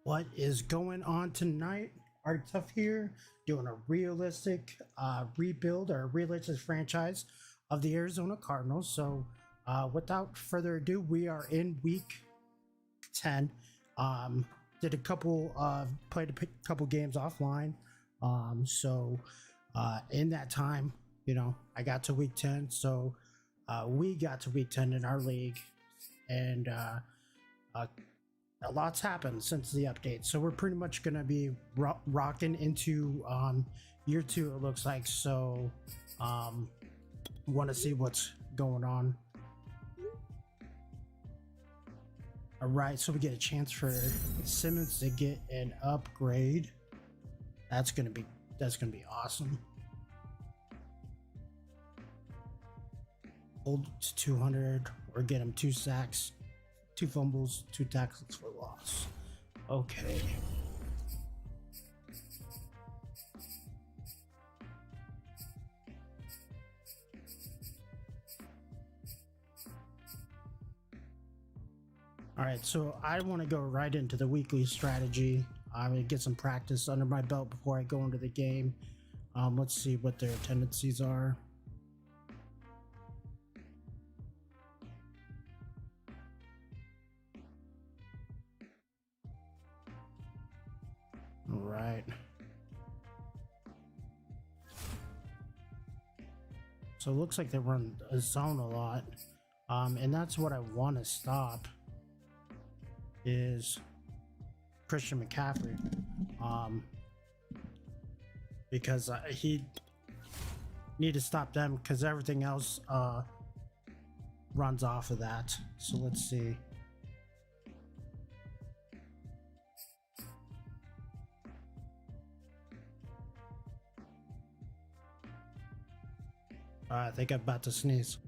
What is going on tonight? Art Tough here, doing a realistic rebuild or realistic franchise of the Arizona Cardinals. So, without further ado, we are in week 10. Did a couple played a couple games offline. In that time, I got to week 10. So, we got to week 10 in our league, and a lot's happened since the update, so we're pretty much gonna be rocking into year 2, it looks like. So want to see what's going on. All right, so we get a chance for Simmons to get an upgrade. That's gonna be awesome. Hold to 200 or get him 2 sacks, 2 fumbles, 2 tackles for loss. Okay. All right, so I want to go right into the weekly strategy. I'm going to get some practice under my belt before I go into the game. Let's see what their tendencies are. All right. So it looks like they run a zone a lot. And that's what I want to stop, is Christian McCaffrey. Because he need to stop them, because everything else runs off of that. So let's see. I think I'm about to sneeze.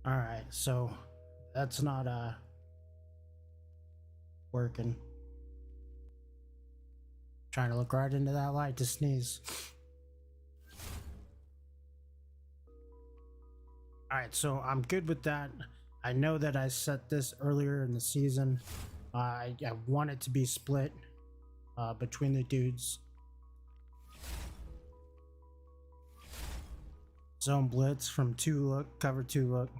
All right, so that's not working. Trying to look right into that light to sneeze. All right, so I'm good with that. I know that I set this earlier in the season. I want it to be split between the dudes. Zone blitz from 2 look, cover 2 look.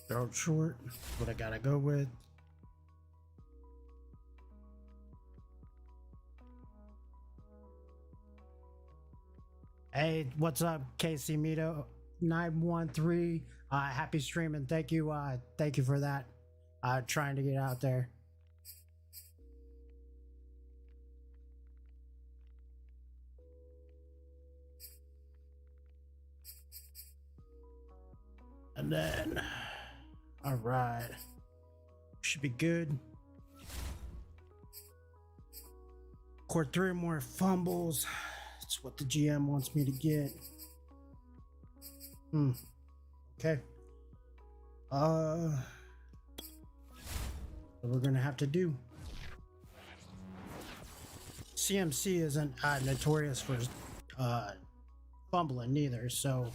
Throw it short, what I gotta go with. Hey, what's up, KC Mito 913? Happy streaming. Thank you for that. Trying to get out there. And then, all right, should be good. Court 3 more fumbles. That's what the GM wants me to get. Okay. What we're gonna have to do. CMC isn't notorious for fumbling neither, so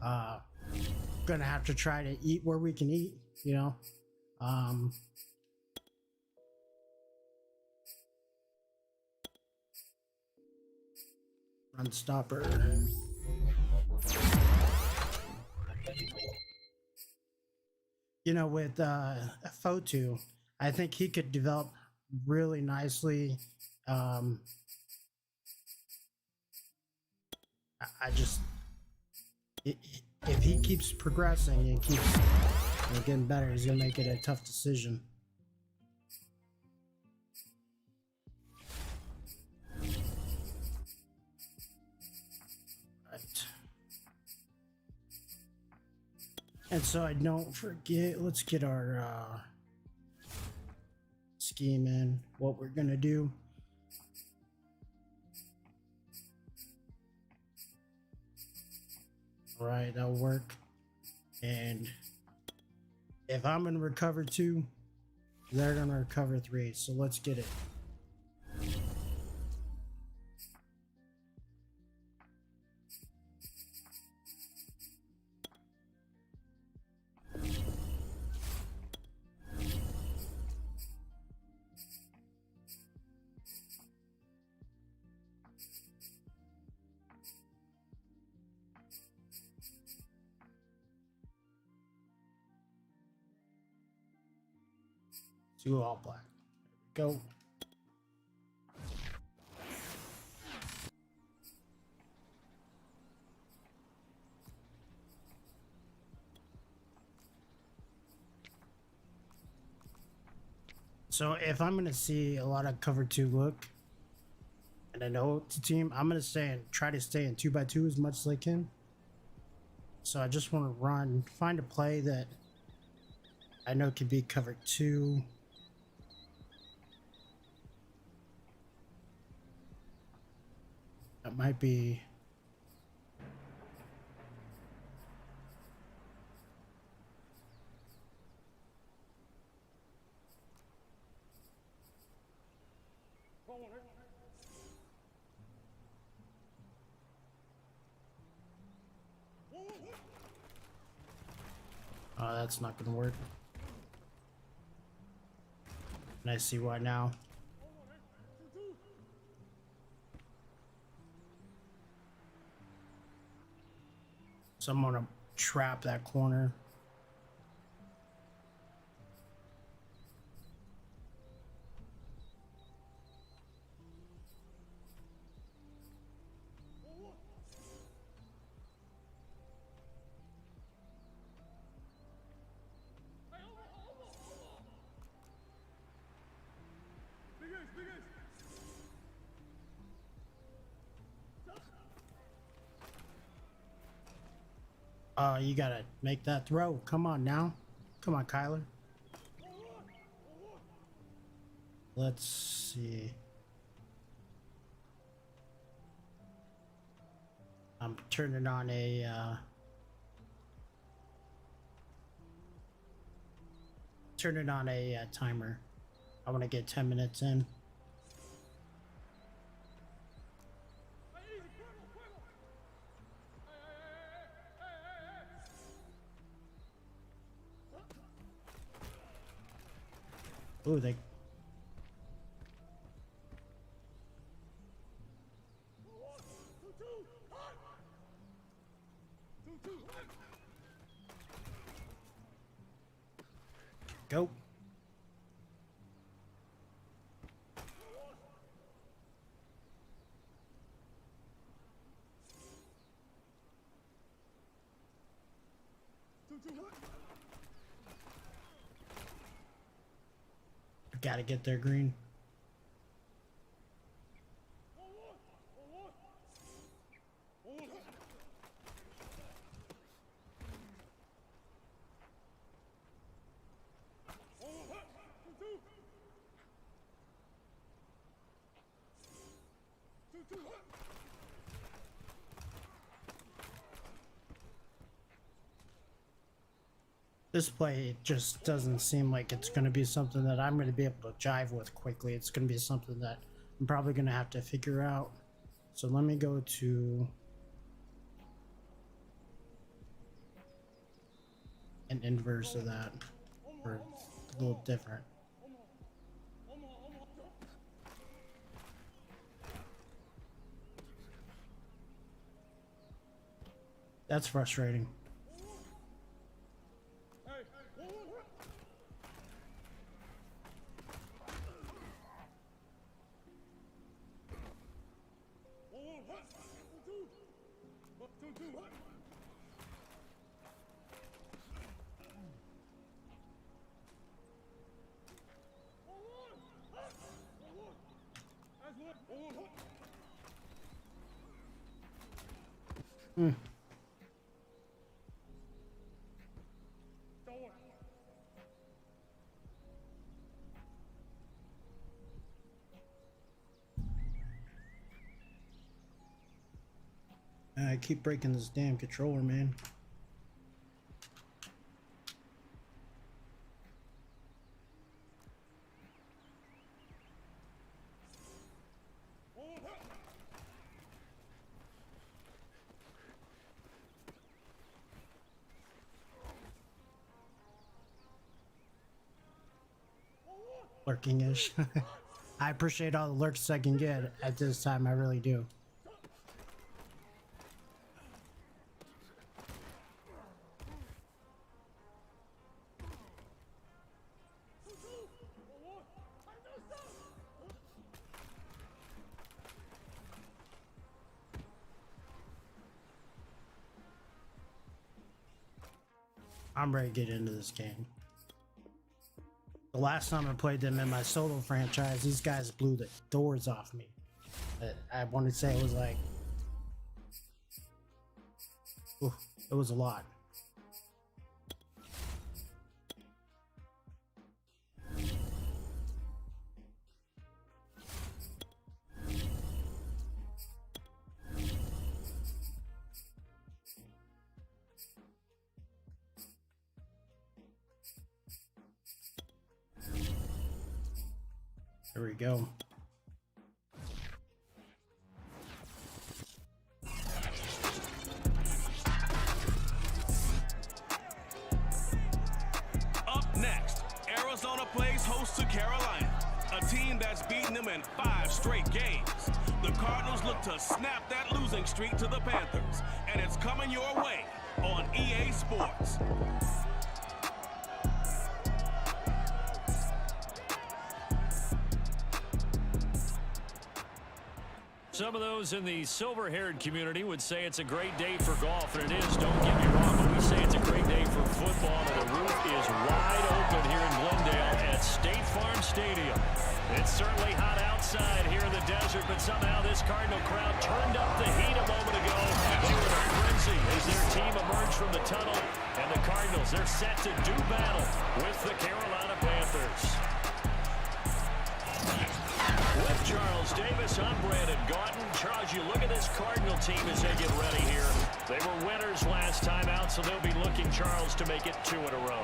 gonna have to try to eat where we can eat, Run stopper. With Fotu, I think he could develop really nicely. If he keeps progressing and keeps getting better, he's gonna make it a tough decision. Right. And so I don't forget, let's get our scheme in, what we're gonna do. Right, that'll work. And if I'm gonna recover 2, they're gonna recover 3. So let's get it. Two all black. Go. So if I'm gonna see a lot of cover 2 look, and I know it's a team, I'm gonna try to stay in 2x2 as much as I can. So I just want to run, find a play that I know can be cover 2. That might be. Oh, that's not gonna work. And I see why now. So I'm gonna trap that corner. You gotta make that throw. Come on now. Come on, Kyler. Let's see. I'm turning on a timer. I want to get 10 minutes in. Ooh, they. Go. Gotta get there, green. This play just doesn't seem like it's going to be something that I'm going to be able to jive with quickly. It's going to be something that I'm probably going to have to figure out. So let me go to an inverse of that, or a little different. That's frustrating. I keep breaking this damn controller, man. Lurking-ish. I appreciate all the lurks I can get at this time. I really do. I'm ready to get into this game. The last time I played them in my solo franchise, these guys blew the doors off me. I want to say it was like, ooh, it was a lot. There we go. Up next, Arizona plays host to Carolina, a team that's beaten them in 5 straight games. The Cardinals look to snap that losing streak to the Panthers, and it's coming your way on EA Sports. Some of those in the silver-haired community would say it's a great day for golf, and it is, don't get me wrong, but we say it's a great day for football, and the roof is wide open here in Glendale at State Farm Stadium. It's certainly hot outside here in the desert, but somehow this Cardinal crowd turned up the heat a moment ago. They were in a frenzy as their team emerged from the tunnel, and the Cardinals, they're set to do battle with the Carolina Panthers. With Charles Davis, I'm Brandon Gaudin. Charles, you look at this Cardinal team as they get ready here. They were winners last time out, so they'll be looking, Charles, to make it 2 in a row.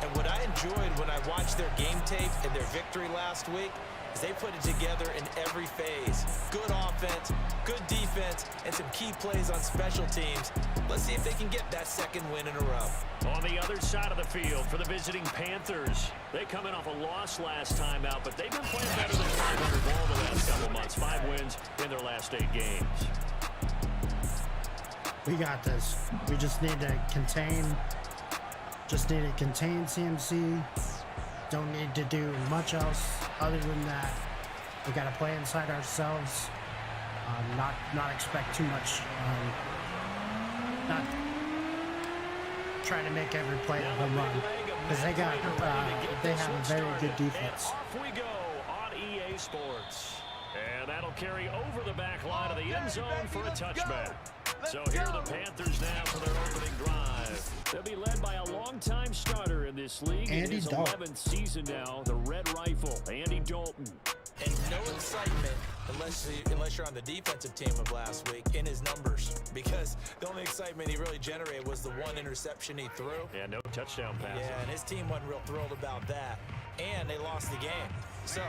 And what I enjoyed when I watched their game tape and their victory last week is they put it together in every phase. Good offense, good defense, and some key plays on special teams. Let's see if they can get that 2nd win in a row. On the other side of the field for the visiting Panthers, they come in off a loss last time out, but they've been playing better than 500 ball the last couple months. 5 wins in their last 8 games. We got this. We just need to contain CMC. Don't need to do much else other than that. We got to play inside ourselves. Not expect too much. Not trying to make every play a home run, because they have a very good defense. Off we go on EA Sports, and that'll carry over the back line of the end zone for a touchback. So here are the Panthers now for their opening drive. They'll be led by a longtime starter in this league. Andy his Dalton. 11th season now, the Red Rifle, Andy Dalton. And no excitement unless you're on the defensive team of last week in his numbers, because the only excitement he really generated was the 1 interception he threw. Yeah, no touchdown passes. Yeah, and his team wasn't real thrilled about that, and they lost the game. So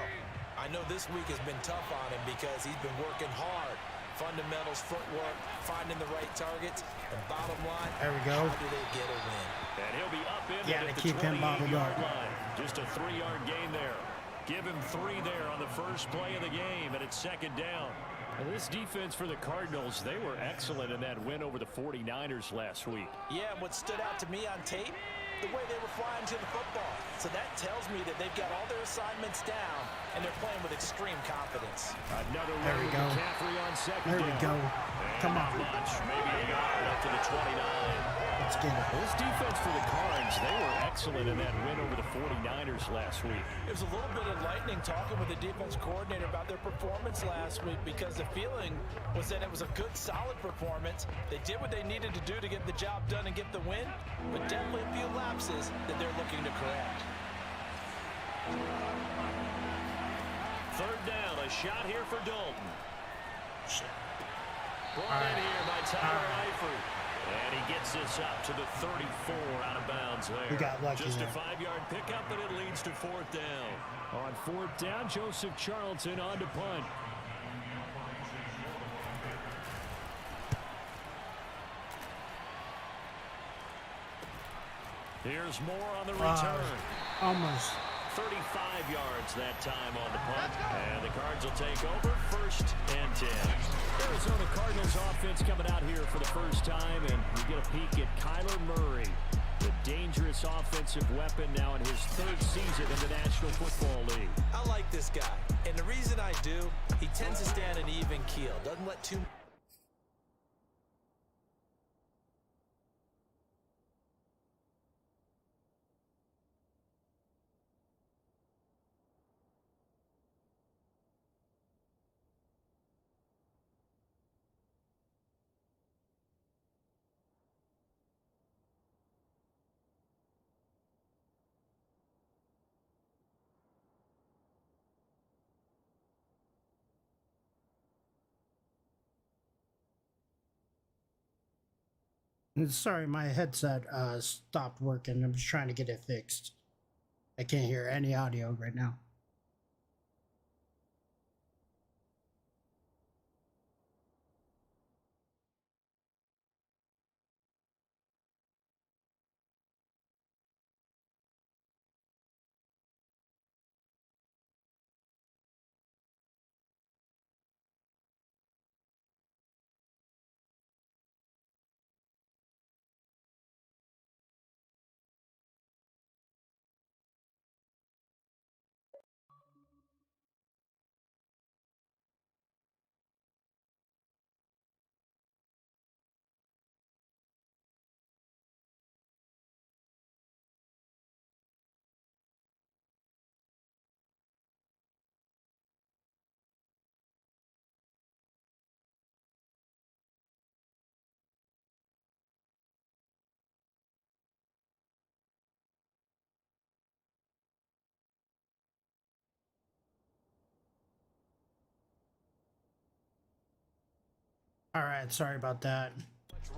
I know this week has been tough on him because he's been working hard. Fundamentals, footwork, finding the right targets, and bottom line, There we go. how do they get a win? And he'll be up in Yeah, it at to the keep him bottled 28-yard up. line. Just a 3-yard gain there. Give him 3 there on the first play of the game, and it's 2nd down. And this defense for the Cardinals, they were excellent in that win over the 49ers last week. Yeah, and what stood out to me on tape, the way they were flying to the football. So that tells me that they've got all their assignments down, and they're playing with extreme confidence. Another There run we with go. McCaffrey on 2nd There we down. go. And Come not on. much, maybe a yard up to the 29. Let's get it. This defense for the Cards, they were excellent in that win over the 49ers last week. It was a little bit enlightening talking with the defense coordinator about their performance last week, because the feeling was that it was a good, solid performance. They did what they needed to do to get the job done and get the win, but definitely a few lapses that they're looking to correct. 3rd down, a shot here for Dalton. Brought in here by Tyler Eifert. And he gets this up to the 34 out of bounds there. We got lucky Just there. a 5-yard pickup, and it leads to 4th down. On 4th down, Joseph Charlton on to punt. Here's more on the return. Almost. 35 yards that time on the punt. And the Cards will take over 1st and 10. Arizona Cardinals offense coming out here for the first time, and we get a peek at Kyler Murray, the dangerous offensive weapon now in his 3rd season in the National Football League. I like this guy, and the reason I do, he tends to stand an even keel, doesn't let too Sorry, my headset stopped working. I'm just trying to get it fixed. I can't hear any audio right now. All right, sorry about that.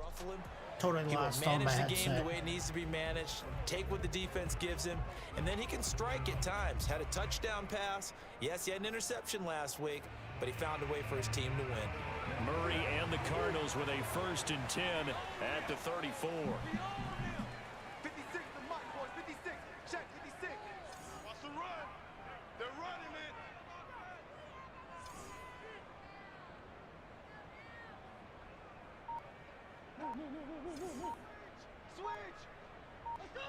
ruffle him. Totally He will lost all my manage the game headset. the way it needs to be managed, take what the defense gives him, and then he can strike at times. Had a touchdown pass. Yes, he had an interception last week, but he found a way for his team to win. Murray and the Cardinals with a 1st and 10 at the 34. 56 to Mike, boys. 56. Check 56. Watch the run. They're running it. Switch. Let's go.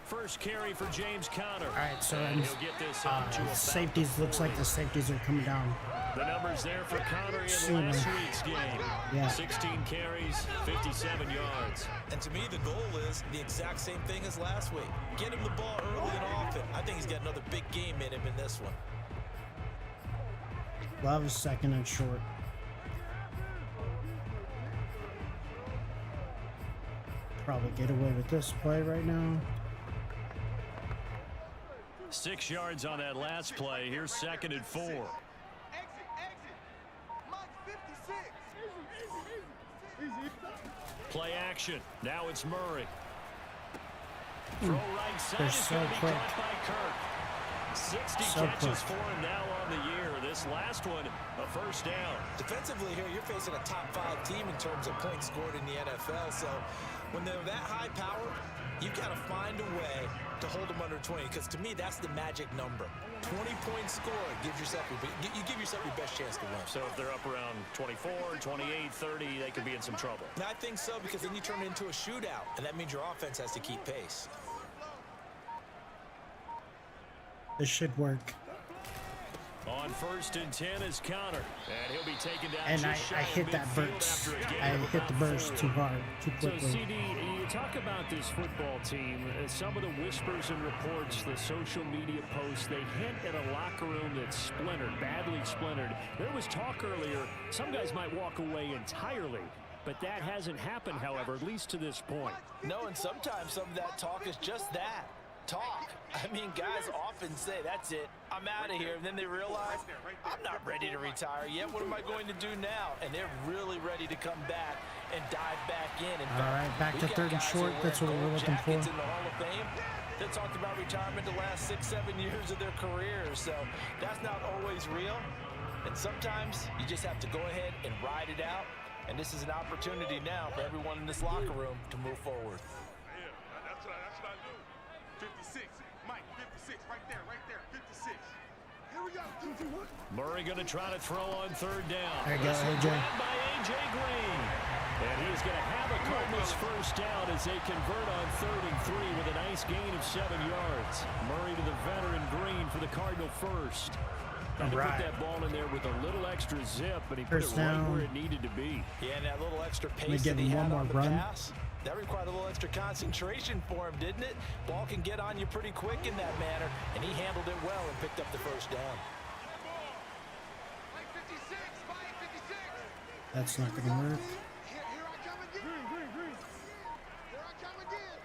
First carry for James Conner. All right, so And he'll get this up to about safeties, the looks like 40. the safeties are coming down. The numbers there for Conner in Sooner. last week's game. Yeah. 16 carries, 57 yards. And to me, the goal is the exact same thing as last week. Get him the ball early and often. I think he's got another big game in him in this one. Love is 2nd and short. Probably get away with this play right now. 6 yards on that last play. Here's 2nd and 4. Exit, exit. Mike 56. Play action. Now it's Murray. Throw right side They're is so going to be quick. caught by Kirk. 60 So catches quick. for him now on the year. This last one, a 1st down. Defensively here, you're facing a top 5 team in terms of points scored in the NFL. So when they're that high power, you've got to find a way to hold them under 20. Because to me, that's the magic number. 20 points scored gives yourself you give yourself your best chance to win. So if they're up around 24, 28, 30, they could be in some trouble. Now, I think so, because then you turn it into a shootout, and that means your offense has to keep pace. This should work. On 1st and 10 is Conner, and he'll be taken down. And just I shy hit of that midfield burst. after a gain I of hit the about burst 4. too hard, too So, quickly. CD, you talk about this football team. Some of the whispers and reports, the social media posts, they hint at a locker room that's splintered, badly splintered. There was talk earlier, some guys might walk away entirely. But that hasn't happened, however, at least to this point. No, and sometimes some of that talk is just that. talk. I mean, guys often say, that's it, I'm out of here. And then they realize, I'm not ready to retire yet. What am I going to do now? And they're really ready to come back and dive back in. All right, back to third and short. That's what we're looking for. In the Hall of Fame that talked about retirement the last 6-7 years of their careers. So that's not always real. And sometimes you just have to go ahead and ride it out. And this is an opportunity now for everyone in this locker room to move forward. Yeah, that's what I do. 56, Mike, 56, right there, 56. Here we go. Murray going to try to throw on third down. There you go, AJ. Grabbed by A.J. Green. And he is going to have a Cardinals first down as they convert on 3rd and 3 with a nice gain of 7 yards. Murray to the veteran Green for the Cardinal first. And to put that ball in there with a little extra zip, and he put it right where it needed to be. Yeah, and that little extra pace that he had on the pass, that required a little extra concentration for him, didn't it? Ball can get on you pretty quick in that manner, and he handled it well and picked up the first down. Mike 56, Mike 56. That's not going to work. Here I come again. Green. Here I come again.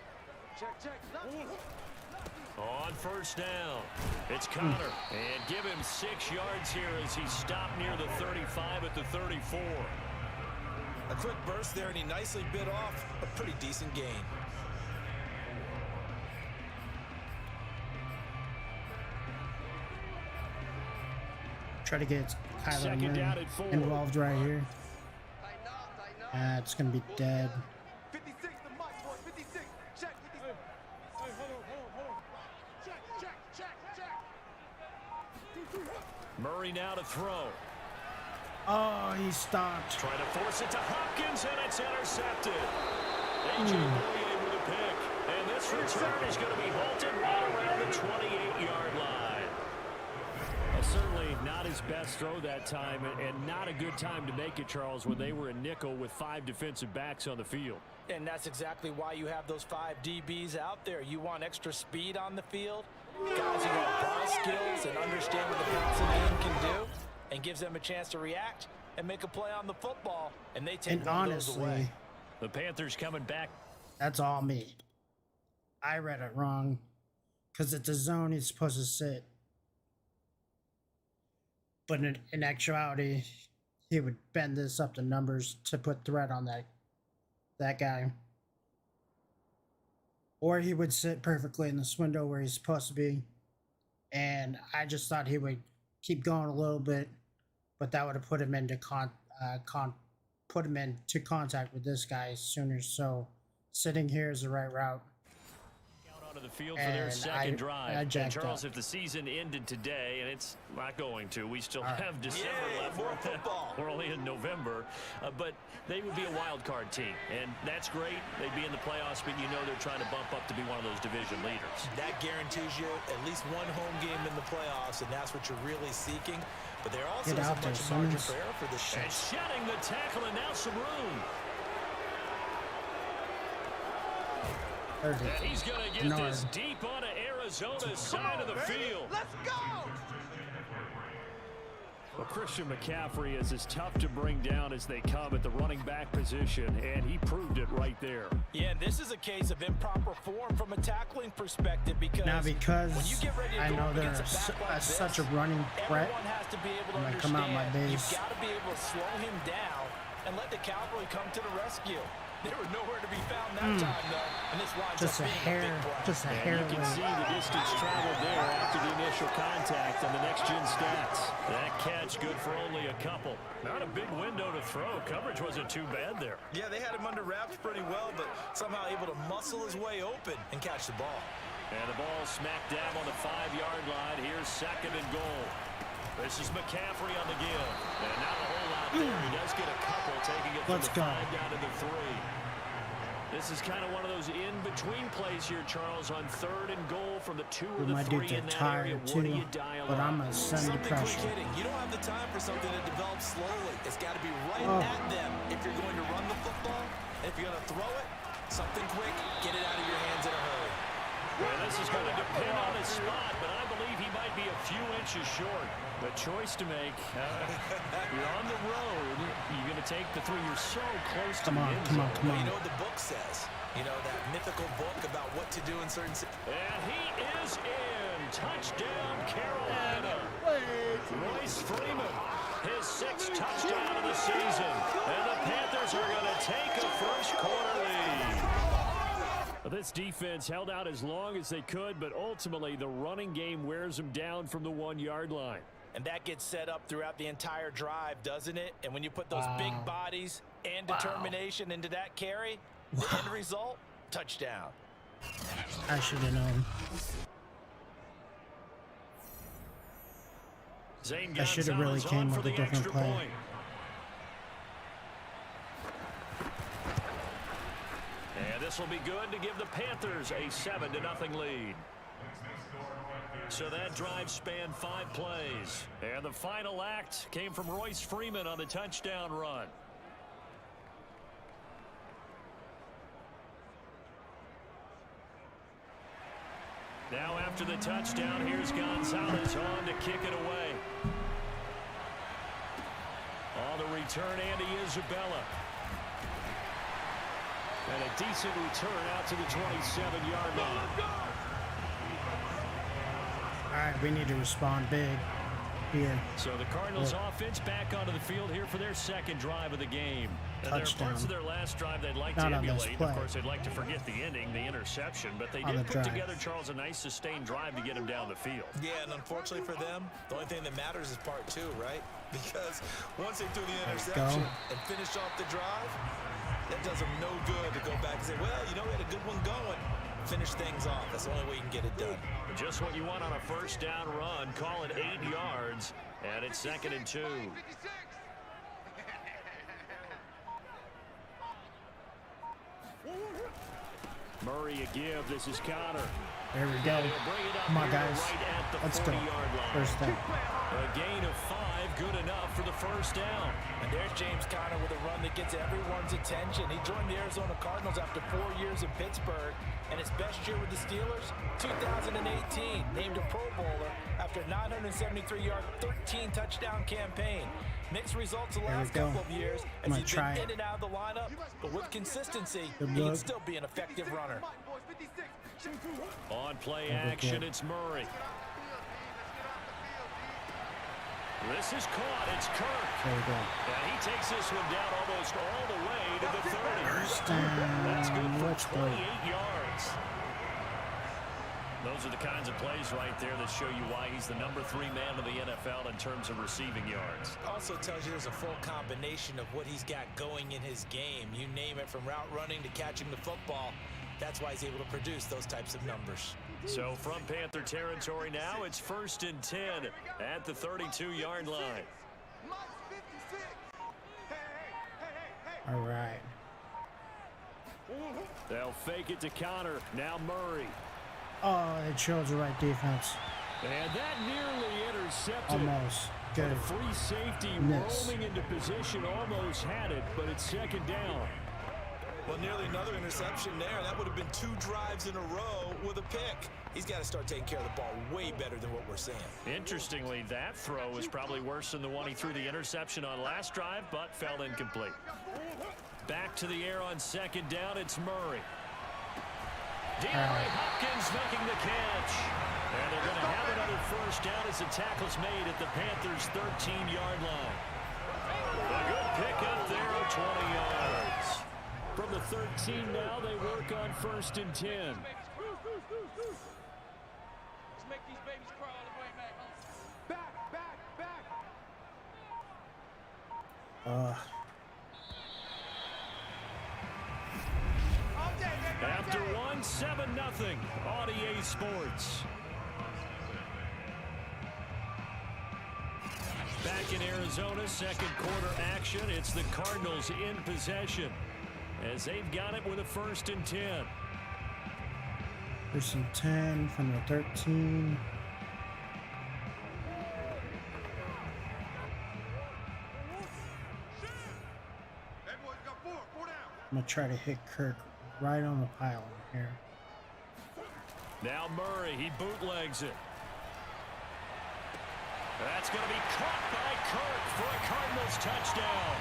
Check. On first down, it's Connor. And give him 6 yards here as he stopped near the 35 at the 34. A quick burst there, and he nicely bit off a pretty decent gain. Try to get Kyler Murray involved right here. It's going to be dead. 56, the Mike, boys, 56. Check, 56. Hey, hold on. Check. Murray now to throw. Oh, he stopped. Trying to force it to Hopkins, and it's intercepted. A.J. Boye with a pick. And this return is going to be halted right around the 28-yard line. Certainly not his best throw that time, and not a good time to make it, Charles, when they were in nickel with 5 defensive backs on the field. And that's exactly why you have those 5 DBs out there. You want extra speed on the field, guys who have ball skills and understand what the passing game can do, and gives them a chance to react and make a play on the football, and they take one of those away. The Panthers coming back. That's all me. I read it wrong because it's a zone he's supposed to sit. But in actuality, he would bend this up to numbers to put threat on that guy. Or he would sit perfectly in this window where he's supposed to be. And I just thought he would keep going a little bit, but that would have put him into contact with this guy sooner. So sitting here is the right route. Onto the field for their second drive. And Charles, if the season ended today, and it's not going to, we still have December left. More football. We're only in November, but they would be a wild card team, and that's great. They'd be in the playoffs, but you know they're trying to bump up to be one of those division leaders. That guarantees you at least one home game in the playoffs, and that's what you're really seeking. But there also isn't much margin for error for this team. And shedding the tackle, and now some room. And he's going to get this deep onto Arizona's side of the field. Let's go! Well, Christian McCaffrey is as tough to bring down as they come at the running back position, and he proved it right there. Yeah, this is a case of improper form from a tackling perspective because when you get ready to I go know up they're against a back like such a this, running threat. everyone has to be able to I'm gonna understand come out my base. you've got to be able to slow him down and let the cavalry come to the rescue. They were nowhere to be found that time, though, and this winds Just up a being hair, a big play. just a hair. You can see the distance traveled there after the initial contact on the next-gen stats. That catch good for only a couple. Not a big window to throw. Coverage wasn't too bad there. Yeah, they had him under wraps pretty well, but somehow able to muscle his way open and catch the ball. And the ball smack dab on the 5-yard line. Here's 2nd and goal. This is McCaffrey on the give. And not a whole lot there. He does get a couple, taking it from the 5 down to the 3. This is kind of one of those in-between plays here, Charles, on 3rd and goal from the 2 or the 3 in that area. What do you dial but up? I'm going to send the pressure. Quick hitting. You don't have the time for something that develops slowly. It's got to be right at them if you're going to run the football. And if you're going to throw it, something quick, get it out of your hands in a hurry. And this is going to depend on his spot, but I believe he might be a few inches short. The choice to make. You're on the road. You're going to take the three. You're so close to the end zone. Well, you know what the book says. You know, that mythical book about what to do in certain situations. And he is in. Touchdown, Carolina. Royce Freeman, his 6th touchdown of the season. And the Panthers are going to take a first quarter lead. This defense held out as long as they could, but ultimately the running game wears them down from the 1-yard line. And that gets set up throughout the entire drive, doesn't it? And when you put those big bodies and determination into that carry, the end result, touchdown. I should have known. Zane I should have really Gonzalez came on for with a the different extra play. point. And this will be good to give the Panthers a 7-0 lead. So that drive spanned 5 plays. And the final act came from Royce Freeman on the touchdown run. Now after the touchdown, here's Gonzalez on to kick it away. On the return, Andy Isabella. And a decent return out to the 27-yard line. All right, we need to respond big here. So the Cardinals offense back onto the field here for their 2nd drive of the game. And there are Touchdown. parts of their last drive they'd like Not to on this emulate. play. Of course, they'd like to forget the ending, the interception, but they On did the put drive. together, Charles, a nice sustained drive to get him down the field. Yeah, and unfortunately for them, the only thing that matters is part 2, right? Because once they do the interception and finish off the drive, that does them no good to go back and say, well, you know, we had a good one going. Finish things off. That's the only way you can get it done. Just what you want on a first down run. Call it 8 yards, and it's 2nd and 2. Murray a give. This is Connor. There we go. Come on, guys. Let's go. First down. A gain of 5, good enough for the first down. And there's James Conner with a run that gets everyone's attention. He joined the Arizona Cardinals after 4 years in Pittsburgh, and his best year with the Steelers, 2018, named a Pro Bowler after a 973-yard, 13-touchdown campaign. Mixed results the last couple of years as he's been in and out of the lineup, but with consistency, he can still be an effective runner. On play action, it's Murray. This is caught. It's Kirk. There we go. And he takes this one down almost all the way to the 30. First down. That's good for Let's go. 28 yards. Those are the kinds of plays right there that show you why he's the number 3 man of the NFL in terms of receiving yards. Also tells you there's a full combination of what he's got going in his game. You name it, from route running to catching the football. That's why he's able to produce those types of numbers. So from Panther territory now, it's 1st and 10 at the 32-yard line. All right. They'll fake it to Connor. Now Murray. Oh, it shows the right defense. And that nearly intercepted. Almost. Good. A free safety Miss. rolling into position, almost had it, but it's 2nd down. Well, nearly another interception there. That would have been 2 drives in a row with a pick. He's got to start taking care of the ball way better than what we're seeing. Interestingly, that throw is probably worse than the one he threw the interception on last drive, but fell incomplete. Back to the air on 2nd down, it's Murray. DeAndre Hopkins making the catch. And they're going to have another first down as the tackle's made at the Panthers' 13-yard line. A good pickup there of 20 yards. From the 13 now, they work on 1st and 10. Let's make these babies cry all the way back home. Back. After one, 7-0 on EA Sports. Back in Arizona, 2nd quarter action. It's the Cardinals in possession as they've got it with a 1st and 10. 1st and 10 from the 13. Everyone's got 4 down. I'm going to try to hit Kirk right on the pylon here. Now Murray, he bootlegs it. That's going to be caught by Kirk for a Cardinals touchdown.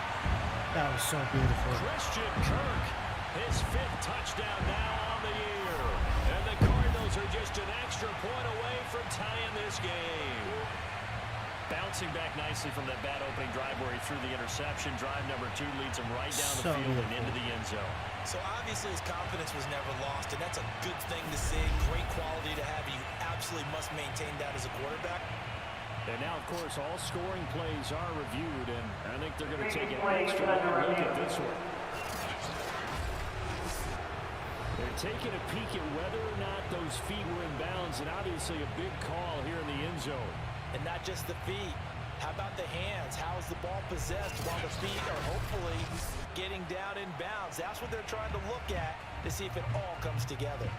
That was so beautiful. Christian Kirk, his 5th touchdown now on the year. And the Cardinals are just an extra point away from tying this game. Bouncing back nicely from that bad opening drive where he threw the interception. Drive number 2 leads him right down the field and into the end zone. So obviously his confidence was never lost, and that's a good thing to see. Great quality to have. You absolutely must maintain that as a quarterback. And now, of course, all scoring plays are reviewed, and I think they're going to take an extra long look at this one. They're taking a peek at whether or not those feet were in bounds, and obviously a big call here in the end zone. And not just the feet. How about the hands? How is the ball possessed while the feet are hopefully getting down in bounds? That's what they're trying to look at to see if it all comes together.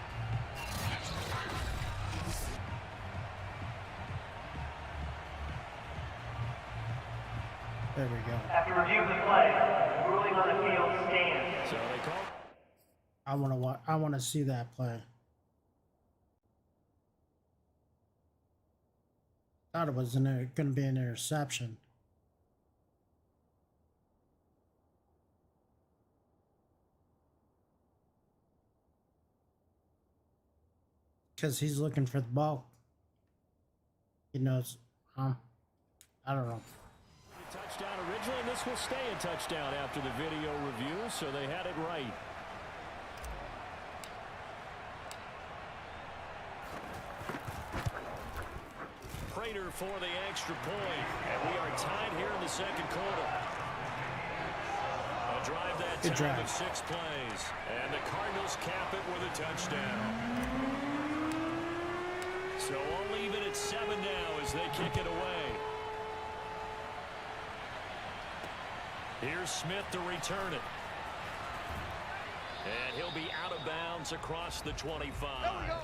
There we go. After review of the play, ruling on the field stands. So they call. I want to see that play. Thought it was going to be an interception. Because he's looking for the ball. He knows. I don't know. Touchdown originally, and this will stay a touchdown after the video review, so they had it right. Prater for the extra point, and we are tied here in the second quarter. A drive that Good time drive. of 6 plays, and the Cardinals cap it with a touchdown. So all even at 7 now as they kick it away. Here's Smith to return it. And he'll be out of bounds across the 25.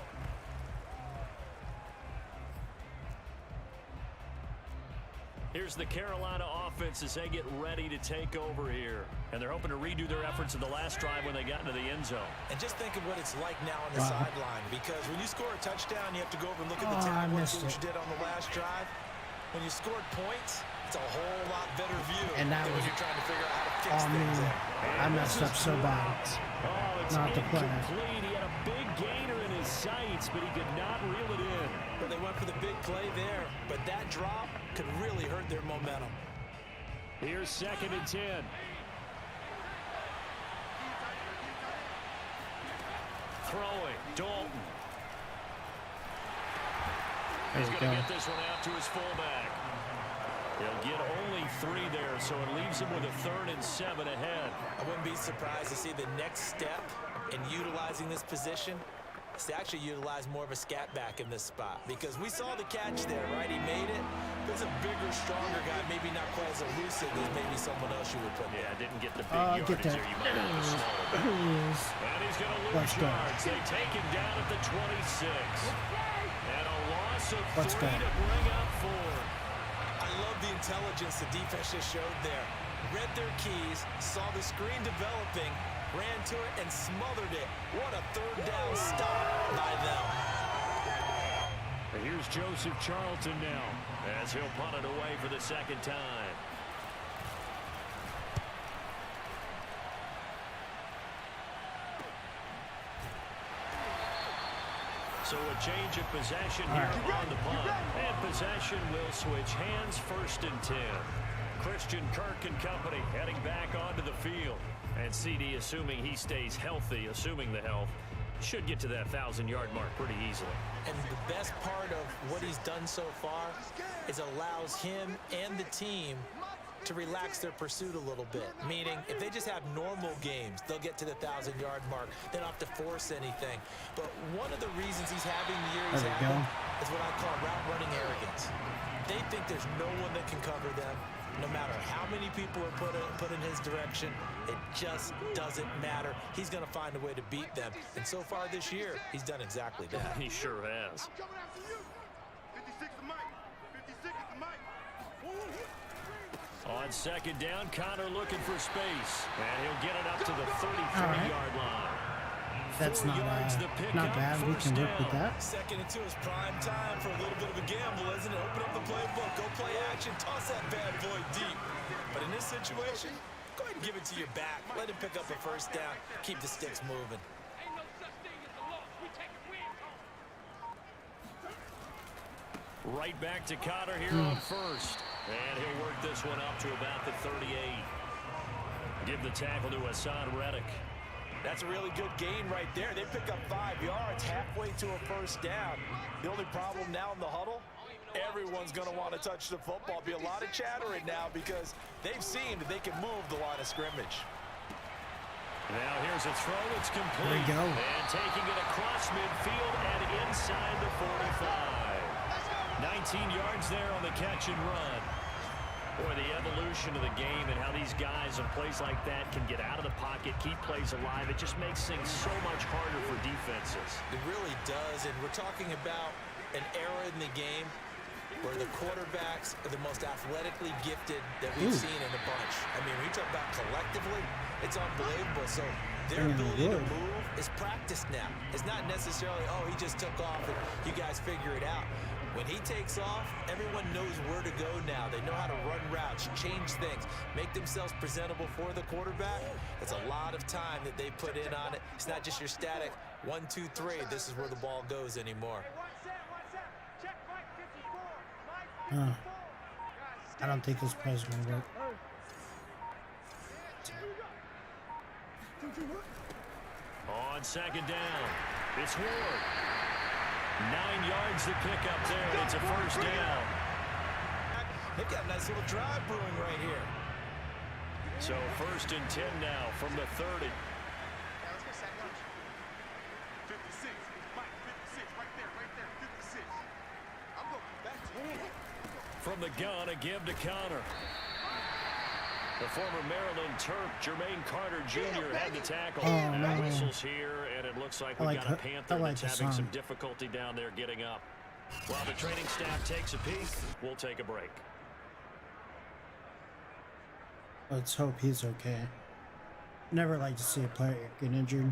Here's the Carolina offense as they get ready to take over here. And they're hoping to redo their efforts in the last drive when they got into the end zone. And just think of what it's like now on the sideline, because when you score a touchdown, you have to go over and look at the tape, what you did on the last drive. When you scored points, it's a whole lot better view And that than was when you're trying to figure out how to fix on me. things. I messed up so bad. Oh, it's Not the play. incomplete. He had a big gainer in his sights, but he could not reel it in. But they went for the big play there. But that drop could really hurt their momentum. Here's 2nd and 10. Throwing, Dalton. He's going to get this one out to his fullback. He'll get only 3 there, so it leaves him with a 3rd and 7 ahead. I wouldn't be surprised to see the next step in utilizing this position is to actually utilize more of a scat back in this spot, because we saw the catch there, right? He made it. There's a bigger, stronger guy, maybe not quite as elusive as maybe someone else you would put there. Yeah, didn't get the big yardage there. You might have a smaller back. And he's going to lose yards. They take him down at the 26. And a loss of 3 to bring up 4. I love the intelligence the defense just showed there. Read their keys, saw the screen developing, ran to it and smothered it. What a 3rd down stop by them. And here's Joseph Charlton now as he'll punt it away for the 2nd time. So a change of possession here on the punt. And possession will switch hands, 1st and 10. Christian Kirk and company heading back onto the field. And CD, assuming he stays healthy, assuming the health, should get to that 1,000-yard mark pretty easily. And the best part of what he's done so far is allows him and the team to relax their pursuit a little bit. Meaning, if they just have normal games, they'll get to the 1,000-yard mark. They don't have to force anything. But one of the reasons he's having the year he's having is what I call route-running arrogance. They think there's no one that can cover them. No matter how many people are put in his direction, it just doesn't matter. He's going to find a way to beat them. And so far this year, he's done exactly that. He sure has. 56 to Mike. 56 to Mike. On 2nd down, Connor looking for space. And he'll get it up to the 33-yard line. That's 4 yards the not pickup, bad. We first can work with down. that. Second and 2 is prime time for a little bit of a gamble, isn't it? Open up the playbook, go play action, toss that bad boy deep. But in this situation, go ahead and give it to your back. Let him pick up a first down. Keep the sticks moving. Right back to Cotter here on first. And he'll work this one up to about the 38. Give the tackle to Hassan Reddick. That's a really good gain right there. They pick up 5 yards halfway to a first down. The only problem now in the huddle, everyone's going to want to touch the football. Be a lot of chattering now because they've seen that they can move the line of scrimmage. Now here's a throw. It's complete. There you go. And taking it across midfield and inside the 45. 19 yards there on the catch and run. Boy, the evolution of the game and how these guys in plays like that can get out of the pocket, keep plays alive, it just makes things so much harder for defenses. It really does, and we're talking about an era in the game where the quarterbacks are the most athletically gifted that we've seen in a bunch. I mean, when you talk about collectively, it's unbelievable. So their ability to move is practiced now. It's not necessarily, oh, he just took off and you guys figure it out. When he takes off, everyone knows where to go now. They know how to run routes, change things, make themselves presentable for the quarterback. It's a lot of time that they put in on it. It's not just your static 1, 2, 3. This is where the ball goes anymore. I don't think this play is going to work. On second down, it's Ward. 9 yards to pick up there. It's a first down. They've got a nice little drive brewing right here. So first and 10 now from the 30. 56. Mike, 56. Right there. 56. I'm going back to you. From the gun, a give to Connor. The former Maryland Terp, Jermaine Carter Jr. had the tackle. no. Whistles here, and it looks like we've got a Panther that's having some difficulty down there getting up. While the training staff takes a peek, we'll take a break. Let's hope he's okay. Never like to see a player get injured.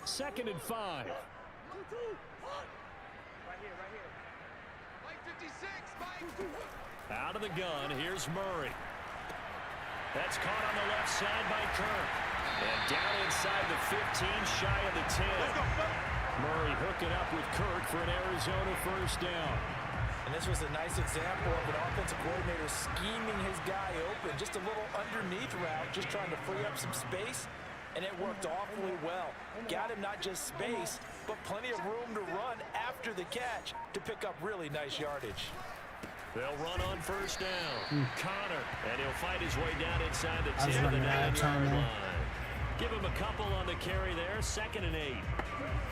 Second and 5. Right here. Mike 56, Mike. Out of the gun, here's Murray. That's caught on the left side by Kirk. And down inside the 15, shy of the 10. Murray hooking up with Kirk for an Arizona first down. And this was a nice example of an offensive coordinator scheming his guy open. Just a little underneath route, just trying to free up some space. And it worked awfully well. Got him not just space, but plenty of room to run after the catch to pick up really nice yardage. They'll run on first down. Connor, and he'll fight his way down inside the 10 to the running out of 9-yard time line. Give him a couple on the carry there. Second and 8.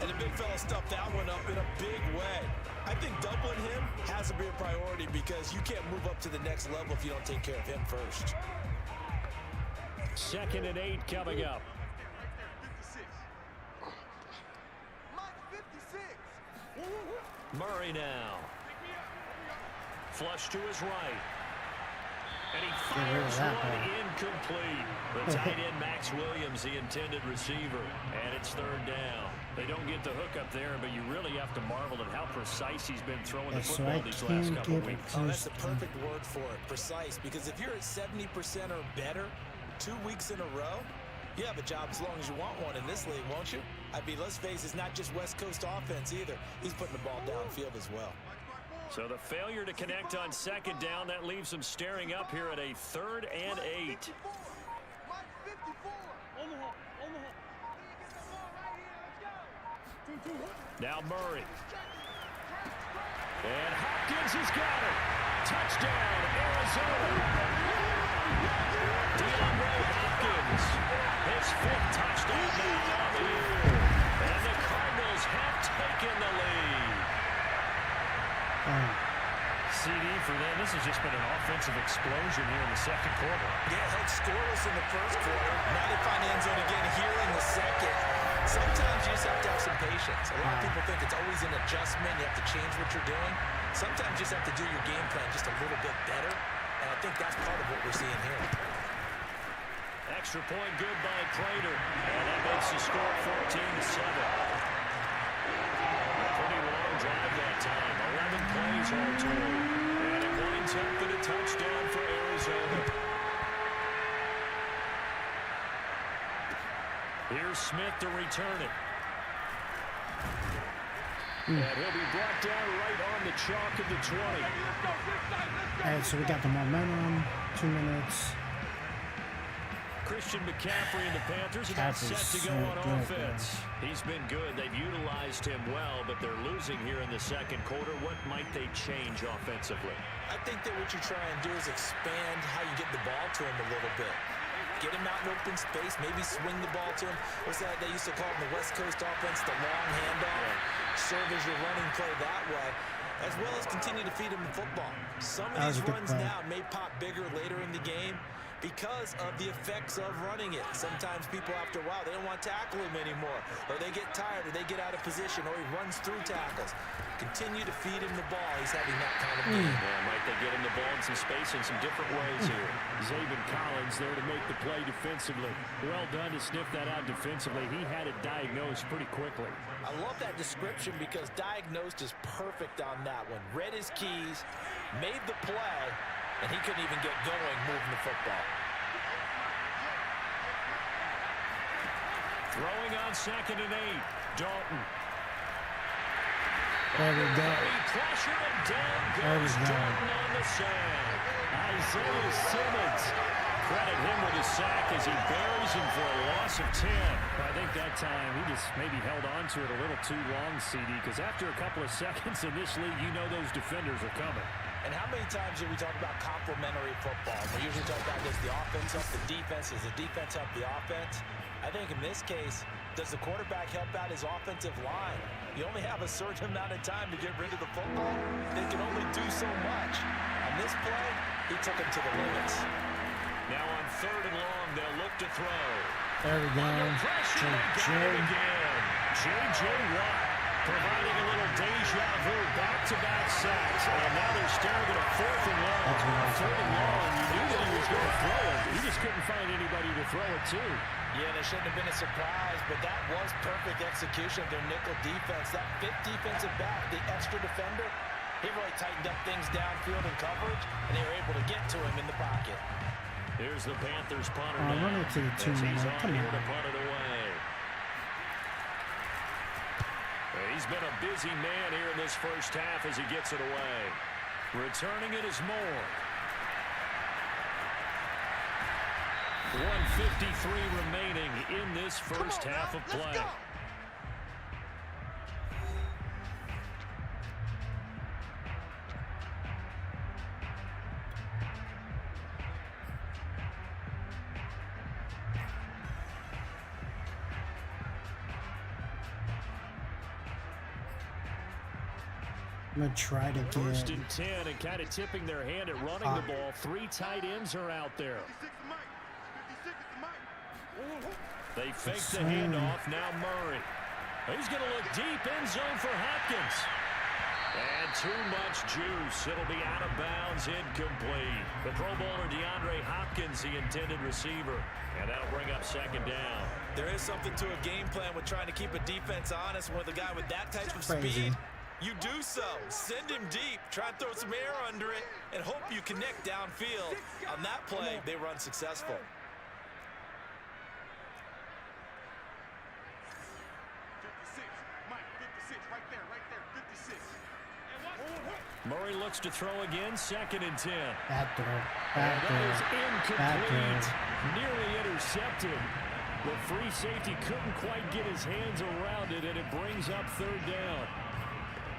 And the big fella stuffed that one up in a big way. I think doubling him has to be a priority because you can't move up to the next level if you don't take care of him first. Second and 8 coming up. 56. Mike 56. Murray now. Flush to his right. And he fires one incomplete. The tight end, Max Williams, the intended receiver. And it's third down. They don't get the hook up there, but you really have to marvel at how precise he's been throwing the football these last couple of weeks. Oh, that's the perfect word for it, precise. Because if you're at 70% or better 2 weeks in a row, you have a job as long as you want one in this league, won't you? I mean, let's face it, it's not just West Coast offense either. He's putting the ball downfield as well. So the failure to connect on second down, that leaves them staring up here at a 3rd and 8. Mike 54. Omaha. Now Murray. And Hopkins has got it. Touchdown, Arizona. DeAndre Hopkins. His 5th touchdown now on the year. And the Cardinals have taken the lead. CD for them. This has just been an offensive explosion here in the second quarter. Yeah, held scoreless in the first quarter. Now they find the end zone again here in the second. Sometimes you just have to have some patience. formations. A lot of people think it's always an adjustment. You have to change what you're doing. Sometimes you just have to do your game plan just a little bit better, and I think that's part of what we're seeing here. Extra point good by Prater, and that makes the score 14-7. Pretty long drive that time. 11 plays all told, and it winds up with a touchdown for Arizona. Here's Smith to return it. And he'll be brought down right on the chalk of the 20. All right, so we got the momentum. 2 minutes. Christian McCaffrey and the Panthers about set to go on offense. He's been good. They've utilized him well, but they're losing here in the second quarter. What might they change offensively? I think that what you try and do is expand how you get the ball to him a little bit. Get him out in open space, maybe swing the ball to him. What's that they used to call in the West Coast offense, the long handoff? Serve as your running play that way, as well as continue to feed him the football. Some of these runs now may pop bigger later in the game because of the effects of running it. Sometimes people, after a while, they don't want to tackle him anymore, or they get tired, or they get out of position, or he runs through tackles. Continue to feed him the ball. He's having that kind of game. Yeah, might they get him the ball in some space in some different ways here. Zaven Collins there to make the play defensively. Well done to sniff that out defensively. He had it diagnosed pretty quickly. I love that description because diagnosed is perfect on that one. Read his keys, made the play, and he couldn't even get going moving the football. Throwing on 2nd and 8. Dalton. There we go. Pressure and down There we goes go. Dalton on the sand. Isaiah Simmons. Credit him with a sack as he buries him for a loss of 10. I think that time he just maybe held on to it a little too long, CD, because after a couple of seconds in this league, you know those defenders are coming. And how many times do we talk about complementary football? We usually talk about does the offense help the defense, does the defense help the offense? I think in this case, does the quarterback help out his offensive line? You only have a certain amount of time to get rid of the football. They can only do so much. On this play, he took him to the limits. Now on 3rd and long, they'll look to throw. There we go. J.J. Watt providing a little deja vu, back-to-back sacks, and now they're staring at a 4th and long. 3rd and long, you knew that he was going to throw it. He just couldn't find anybody to throw it to. Yeah, and it shouldn't have been a surprise, but that was perfect execution of their nickel defense. That 5th defensive back, the extra defender, he really tightened up things downfield in coverage, and they were able to get to him in the pocket. Here's the Panthers punter Oh, now. run it to the 2 As he's minute. on Come here on. to punt it away. He's been a busy man here in this first half as he gets it away. Returning it is Moore. 1:53 remaining in this first half of play. I'm going to try to First get... and 10, and kind of tipping their hand at running the ball. 3 tight ends are out there. 56 is Mike. 56 is Mike. They fake the handoff. Now Murray. He's going to look deep end zone for Hopkins. And too much juice. It'll be out of bounds, incomplete. The Pro Bowler DeAndre Hopkins, the intended receiver. And that'll bring up 2nd down. There is something to a game plan with trying to keep a defense honest with a guy with that type of Crazy. speed. You do so. Send him deep. Try and throw some air under it and hope you connect downfield. On that play, they run successful. 56. Mike, 56. Right there. 56. Murray looks to throw again. 2nd and 10. Bad throw. And Bad that is throw. incomplete. Nearly intercepted. The free safety couldn't quite get his hands around it, and it brings up 3rd down.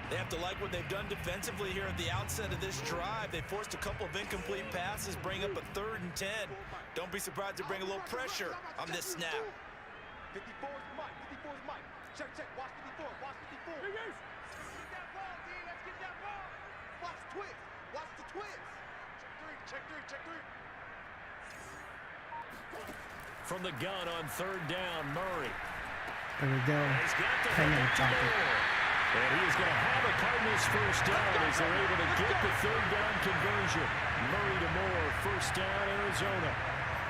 They have to like what they've done defensively here at the outset of this drive. They forced a couple of incomplete passes, bring up a 3rd and 10. Don't be surprised to bring a little pressure on this snap. 54 is Mike. 54 is Mike. Check. Watch 54. Watch 54. Get that ball, D. Let's get that ball. Watch twist. Watch the twist. Check three. From the gun on 3rd down, Murray. There we go. He's got the Hang on, hook to Choppy. goal. And he is going to have a Cardinals first down as they're able to get the third down conversion. Murray to Moore, first down, Arizona.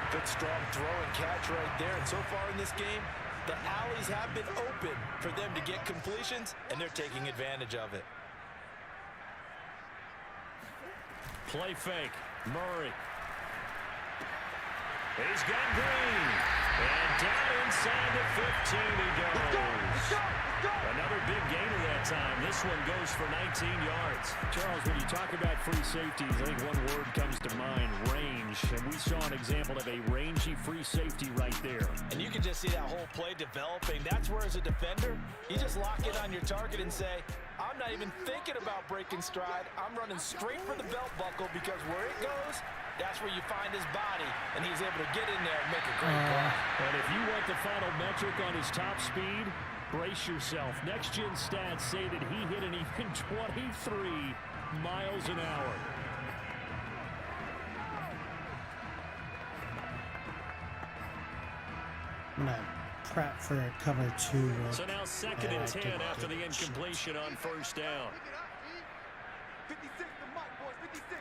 Good strong throw and catch right there. And so far in this game, the alleys have been open for them to get completions, and they're taking advantage of it. Play fake. Murray. He's got Green. And down inside the 15 he goes. Another big gainer that time. This one goes for 19 yards. Charles, when you talk about free safeties, I think one word comes to mind, range. And we saw an example of a rangy free safety right there. And you can just see that whole play developing. That's where, as a defender, you just lock in on your target and say, I'm not even thinking about breaking stride. I'm running straight for the belt buckle, because where it goes, that's where you find his body, and he's able to get in there and make a great play. And if you want the final metric on his top speed, brace yourself. Next-gen stats say that he hit an even 23 miles an hour. I'm going to prep for a cover 2. So now second and 10 after the incompletion on first down. 56 to Mike, boys. 56.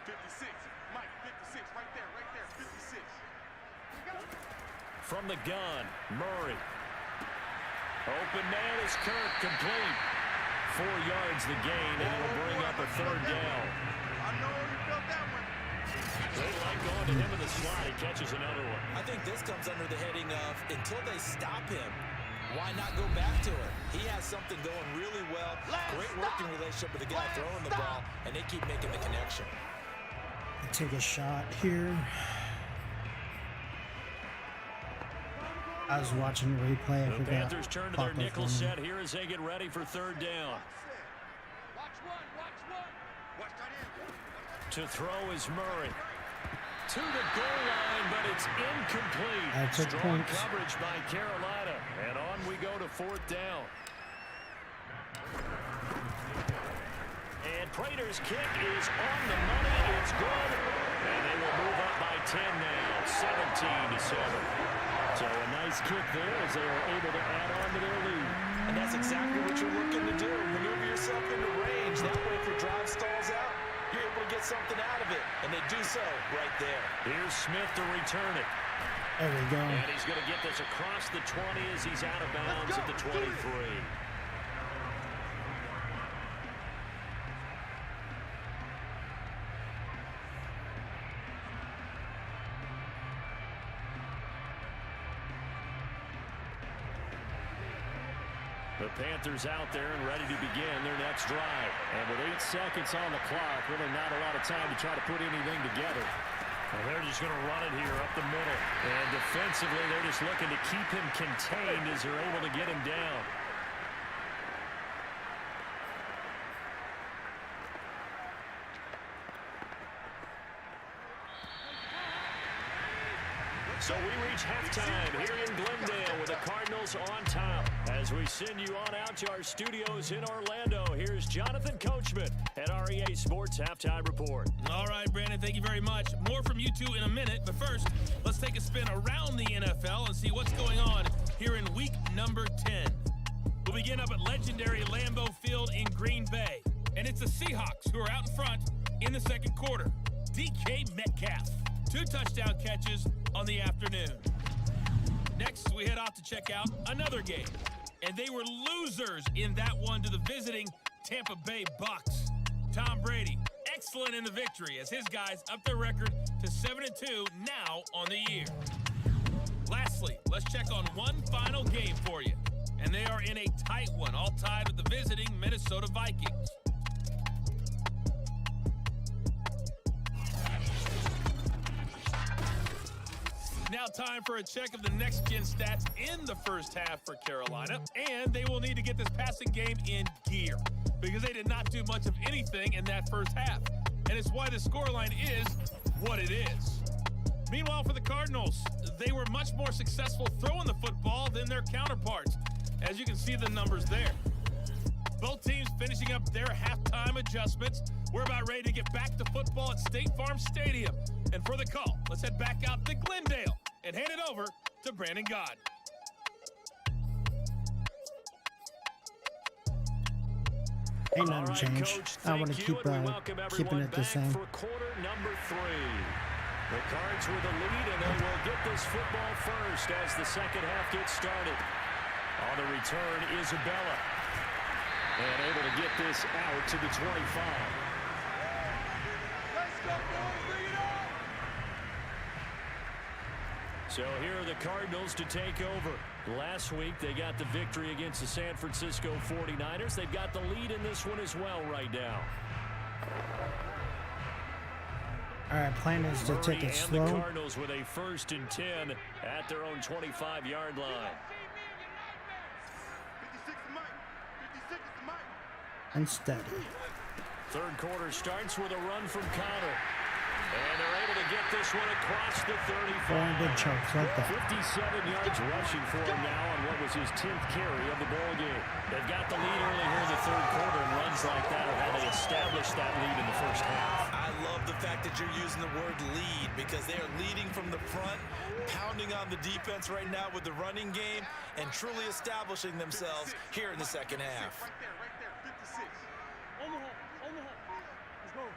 56. Mike, 56. Right there. 56. From the gun, Murray. Open man is Kirk, complete. 4 yards the gain, and it'll bring up a third down. I know you felt that one. They like going to him in the slot. He catches another one. I think this comes under the heading of, until they stop him, why not go back to it? He has something going really well. Great working relationship with the guy throwing the ball, and they keep making the connection. Take a shot here. I was watching the replay. I The forgot. Panthers turn to their nickel set here as they get ready for third down. Watch one. Watch tight end. To throw is Murray. To the goal line, but it's incomplete. I took Strong points. coverage by Carolina. And on we go to fourth down. And Prater's kick is on the money. It's good. And they will move up by 10 now, 17-7. So a nice kick there as they are able to add on to their lead. And that's exactly what you're looking to do. Maneuver yourself into range. That way, if your drive stalls out, you're able to get something out of it. And they do so right there. Here's Smith to return it. There we go. And he's going to get this across the 20 as he's out of bounds at the 23. The Panthers out there and ready to begin their next drive. And with 8 seconds on the clock, really not a lot of time to try to put anything together. And they're just going to run it here up the middle. And defensively, they're just looking to keep him contained as they're able to get him down. So we reach halftime here in Glendale with the Cardinals on top. As we send you on out to our studios in Orlando, here's Jonathan Coachman at REA Sports Halftime Report. All right, Brandon, thank you very much. More from you two in a minute, but first, let's take a spin around the NFL and see what's going on here in week number 10. We'll begin up at legendary Lambeau Field in Green Bay, and it's the Seahawks who are out in front in the second quarter. DK Metcalf, 2 touchdown catches on the afternoon. Next, we head off to check out another game, and they were losers in that one to the visiting Tampa Bay Bucks. Tom Brady, excellent in the victory as his guys up their record to 7-2 now on the year. Lastly, let's check on one final game for you, and they are in a tight one, all tied with the visiting Minnesota Vikings. Now time for a check of the next-gen stats in the first half for Carolina, and they will need to get this passing game in gear because they did not do much of anything in that first half, and it's why the scoreline is what it is. Meanwhile, for the Cardinals, they were much more successful throwing the football than their counterparts, as you can see the numbers there. Both teams finishing up their halftime adjustments. We're about ready to get back to football at State Farm Stadium And for the call, let's head back out to Glendale and hand it over to Brandon God. Ain't nothing changed. I want to keep keeping it the same. For quarter number 3. The Cards with the lead, and they will get this football first as the second half gets started. On the return, Isabella. And able to get this out to the 25. Let's go, boys. Bring it on. So here are the Cardinals to take over. Last week, they got the victory against the San Francisco 49ers. They've got the lead in this one as well right now. All right, plan is to take it slow. And the Cardinals with a 1st and 10 at their own 25-yard line. 56 to Mike. 56 to Mike. And steady. Third quarter starts with a run from Connor. And they're able to get this one across the 35. Big chunks like that. 57 yards rushing for him now on what was his 10th carry of the ball game. They've got the lead early here in the third quarter, and runs like that are how they establish that lead in the first half. I love the fact that you're using the word lead because they are leading from the front, pounding on the defense right now with the running game, and truly establishing themselves here in the second half. Right there. 56. Omaha. Let's go.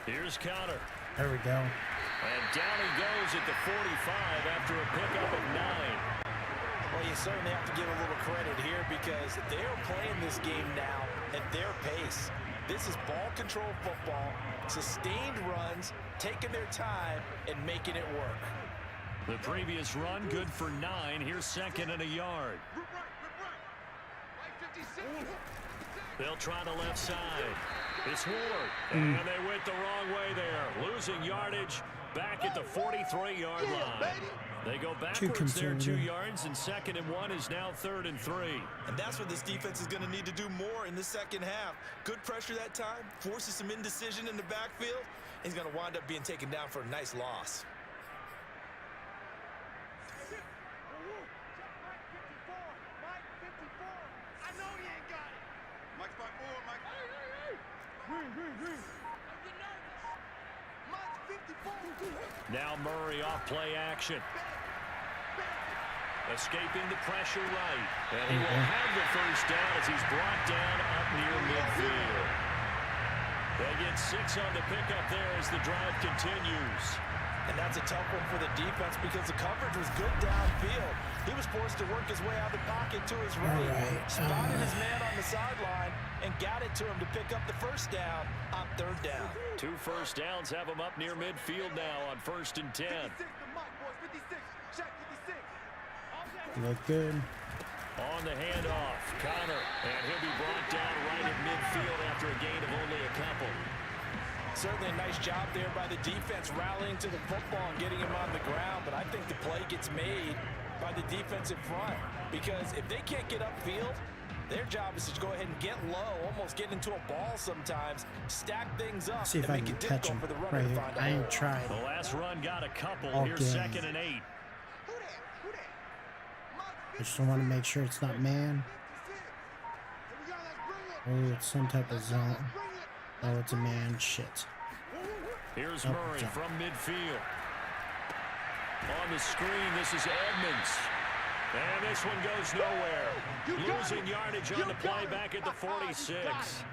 Here's Connor. There we go. And down he goes at the 45 after a pickup of 9. Well, you certainly have to give a little credit here because they're playing this game now at their pace. This is ball control football, sustained runs, taking their time, and making it work. The previous run good for 9. Here's 2nd and a yard. Rip right. Right 56. They'll try the left side. It's Ward. And they went the wrong way there. Losing yardage back at the 43-yard line. They go backwards there 2 yards, and 2nd and 1 is now 3rd and 3. And that's what this defense is going to need to do more in the second half. Good pressure that time, forces some indecision in the backfield. He's going to wind up being taken down for a nice loss. Now Murray off play action. Escaping the pressure right. And he will have the first down as he's brought down up near midfield. They get 6 on the pickup there as the drive continues. And that's a tough one for the defense because the coverage was good downfield. He was forced to work his way out of the pocket to his right. Spotted his man on the sideline and got it to him to pick up the first down on 3rd down. 2 first downs have him up near midfield now on 1st and 10. 56 to Mike, boys. 56. Check 56. Look good. On the handoff, Connor, and he'll be brought down right at midfield after a gain of only a couple. Certainly a nice job there by the defense rallying to the football and getting him on the ground, but I think the play gets made by the defensive front because if they can't get upfield, their job is to go ahead and get low, almost get into a ball sometimes, stack things up, See if I can catch him right here. I ain't tried. The last run got a couple. Okay. Here's 2nd and 8. I just want to make sure it's not man. Oh, it's some type of zone. Oh, it's a man. Shit. Here's Murray from midfield. On the screen, this is Edmonds. And this one goes nowhere. Losing yardage on the play back at the 46.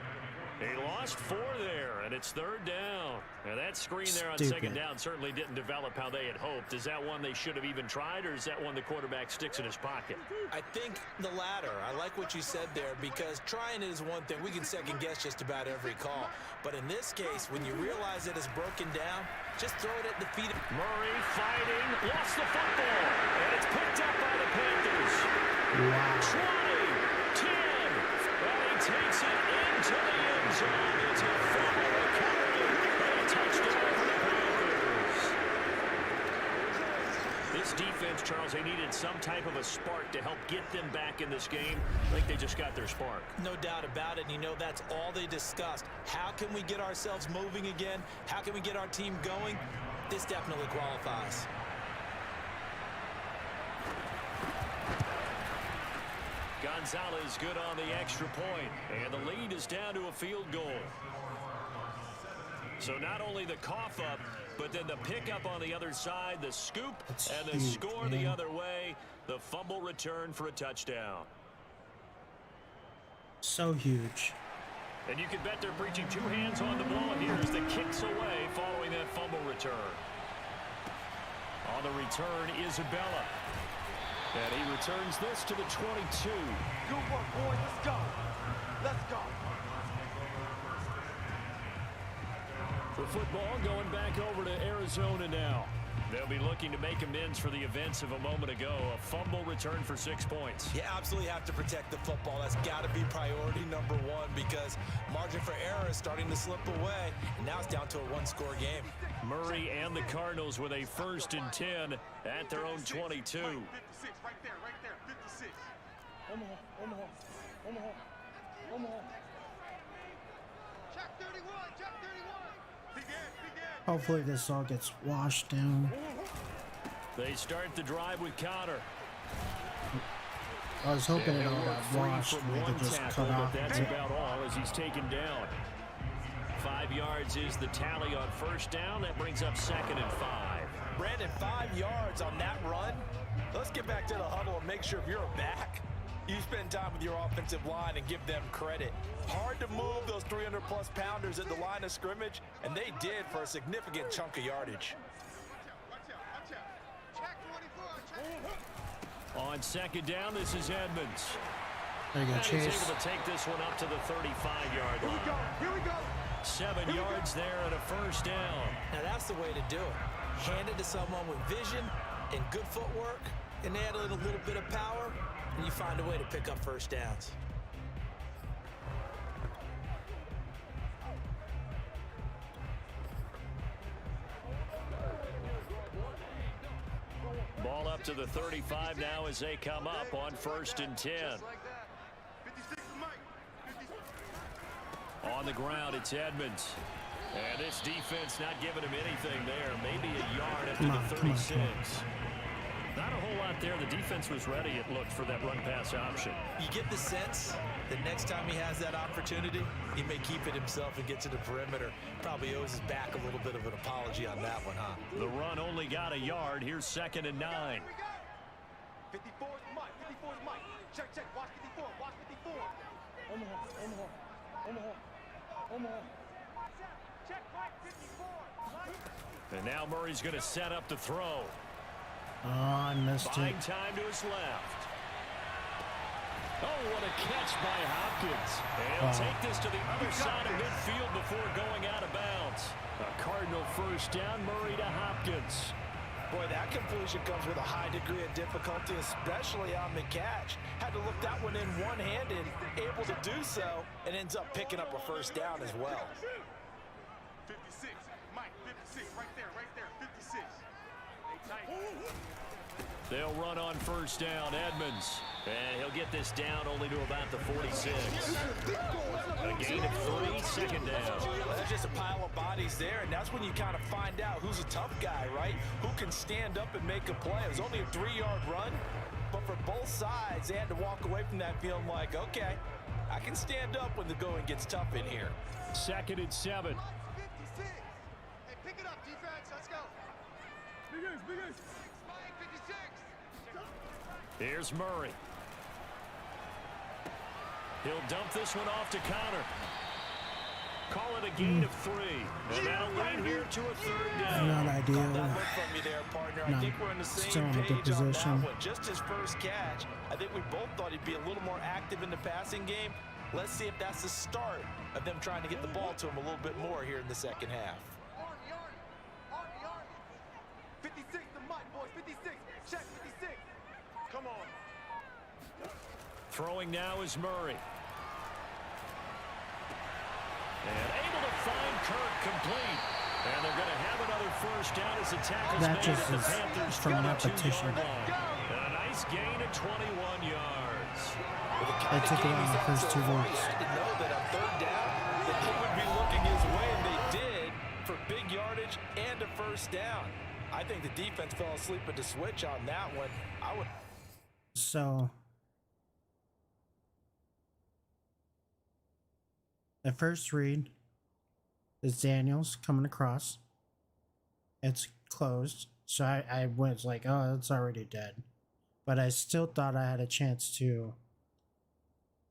He lost 4 there, and it's 3rd down. Now that screen there on 2nd down certainly didn't develop how they had hoped. Is that one they should have even tried, or is that one the quarterback sticks in his pocket? I think the latter. I like what you said there because trying it is one thing. We can second guess just about every call. But in this case, when you realize that it's broken down, just throw it at the feet of Murray fighting, lost the football, and it's picked up by the Panthers. Wow. 20, 10, and he takes it into the end zone. It's a fumble recovery and a touchdown for the Panthers. This defense, Charles, they needed some type of a spark to help get them back in this game. I think they just got their spark. No doubt about it. And you know, that's all they discussed. How can we get ourselves moving again? How can we get our team going? This definitely qualifies. Gonzalez good on the extra point, and the lead is down to a field goal. So not only the cough up, but then the pickup on the other side, the scoop, That's and the huge, score the man. other way, the fumble return for a touchdown. So huge. And you can bet they're preaching two hands on the ball here as the kick's away following that fumble return. On the return, Isabella. And he returns this to the 22. Good work, boys. Let's go. Let's go. The football going back over to Arizona now. They'll be looking to make amends for the events of a moment ago. A fumble return for 6 points. You absolutely have to protect the football. That's got to be priority number one because margin for error is starting to slip away, and now it's down to a one-score game. Murray and the Cardinals with a 1st and 10 at their own 22. 56, right there, 56. Omaha. Check 31, check 31. Big end. Hopefully this all gets washed down. They start the drive with Connor. I was hoping it And all he'll got work free washed from and they one could just tackle, cut off. but that's about all as he's taken down. 5 yards is the tally on 1st down. That brings up 2nd and 5. Brandon, 5 yards on that run. Let's get back to the huddle and make sure if you're a back, you spend time with your offensive line and give them credit. Hard to move those 300-plus pounders at the line of scrimmage, and they did for a significant chunk of yardage. Watch out. Check 24, check. On 2nd down, this is Edmonds. There you go, And he's Chase. able to take this one up to the 35-yard line. Here we go. 7 yards there and a 1st down. Now that's the way to do it. Hand it to someone with vision and good footwork, and add in a little bit of power, and you find a way to pick up 1st downs. Ball up to the 35 now as they come up on 1st and 10. Like that. 56 Mike. 56. On the ground, it's Edmonds. And this defense not giving him anything there. Maybe a yard up to the 36. Not a whole lot there. The defense was ready, it looked, for that run-pass option. You get the sense that next time he has that opportunity, he may keep it himself and get to the perimeter. Probably owes his back a little bit of an apology on that one, huh? The run only got a yard. Here's 2nd and 9. 54 is Mike. 54 is Mike. Check. Watch 54. Watch 54. Omaha. Check Mike 54. And now Murray's going to set up the throw. Oh, I missed Buying it. time to his left. Oh, what a catch by Hopkins. And he'll take this to the other side of midfield before going out of bounds. A Cardinal 1st down, Murray to Hopkins. Boy, that completion comes with a high degree of difficulty, especially on the catch. Had to look that one in one-handed, able to do so, and ends up picking up a 1st down as well. 56. Mike 56. Right there. 56. They'll run on 1st down. Edmonds. And he'll get this down only to about the 46. A gain of 3, 2nd down. Well, there's just a pile of bodies there, and that's when you kind of find out who's a tough guy, right? Who can stand up and make a play. It was only a 3-yard run, but for both sides, they had to walk away from that feeling like, okay, I can stand up when the going gets tough in here. 2nd and 7. 56. Hey, pick it up, defense. Let's go. Big ace. Mike 56. Here's Murray. He'll dump this one off to Connor. Call it a gain of 3. And that'll lead here to a 3rd down. Not Got ideal. that look from you there, partner. I No, think we're in the still same in a good page on that position. one. Just his first catch. I think we both thought he'd be a little more active in the passing game. Let's see if that's the start of them trying to get the ball to him a little bit more here in the 2nd half. Army. 56 to Mike, boys. 56. Check 56. Come on. Throwing now is Murray. And able to find Kirk complete. And they're going to have another 1st down as the tackle's That made just at the is Panthers' from 22-yard repetition. line. And a nice gain of 21 yards. They took it on the first 2 You weeks. had to know that on 3rd down, that they would be looking his way, and they did for big yardage and a 1st down. I think the defense fell asleep at the switch on that one. I would. So the first read, is Daniels coming across. It's closed. So I was like, oh, it's already dead. But I still thought I had a chance to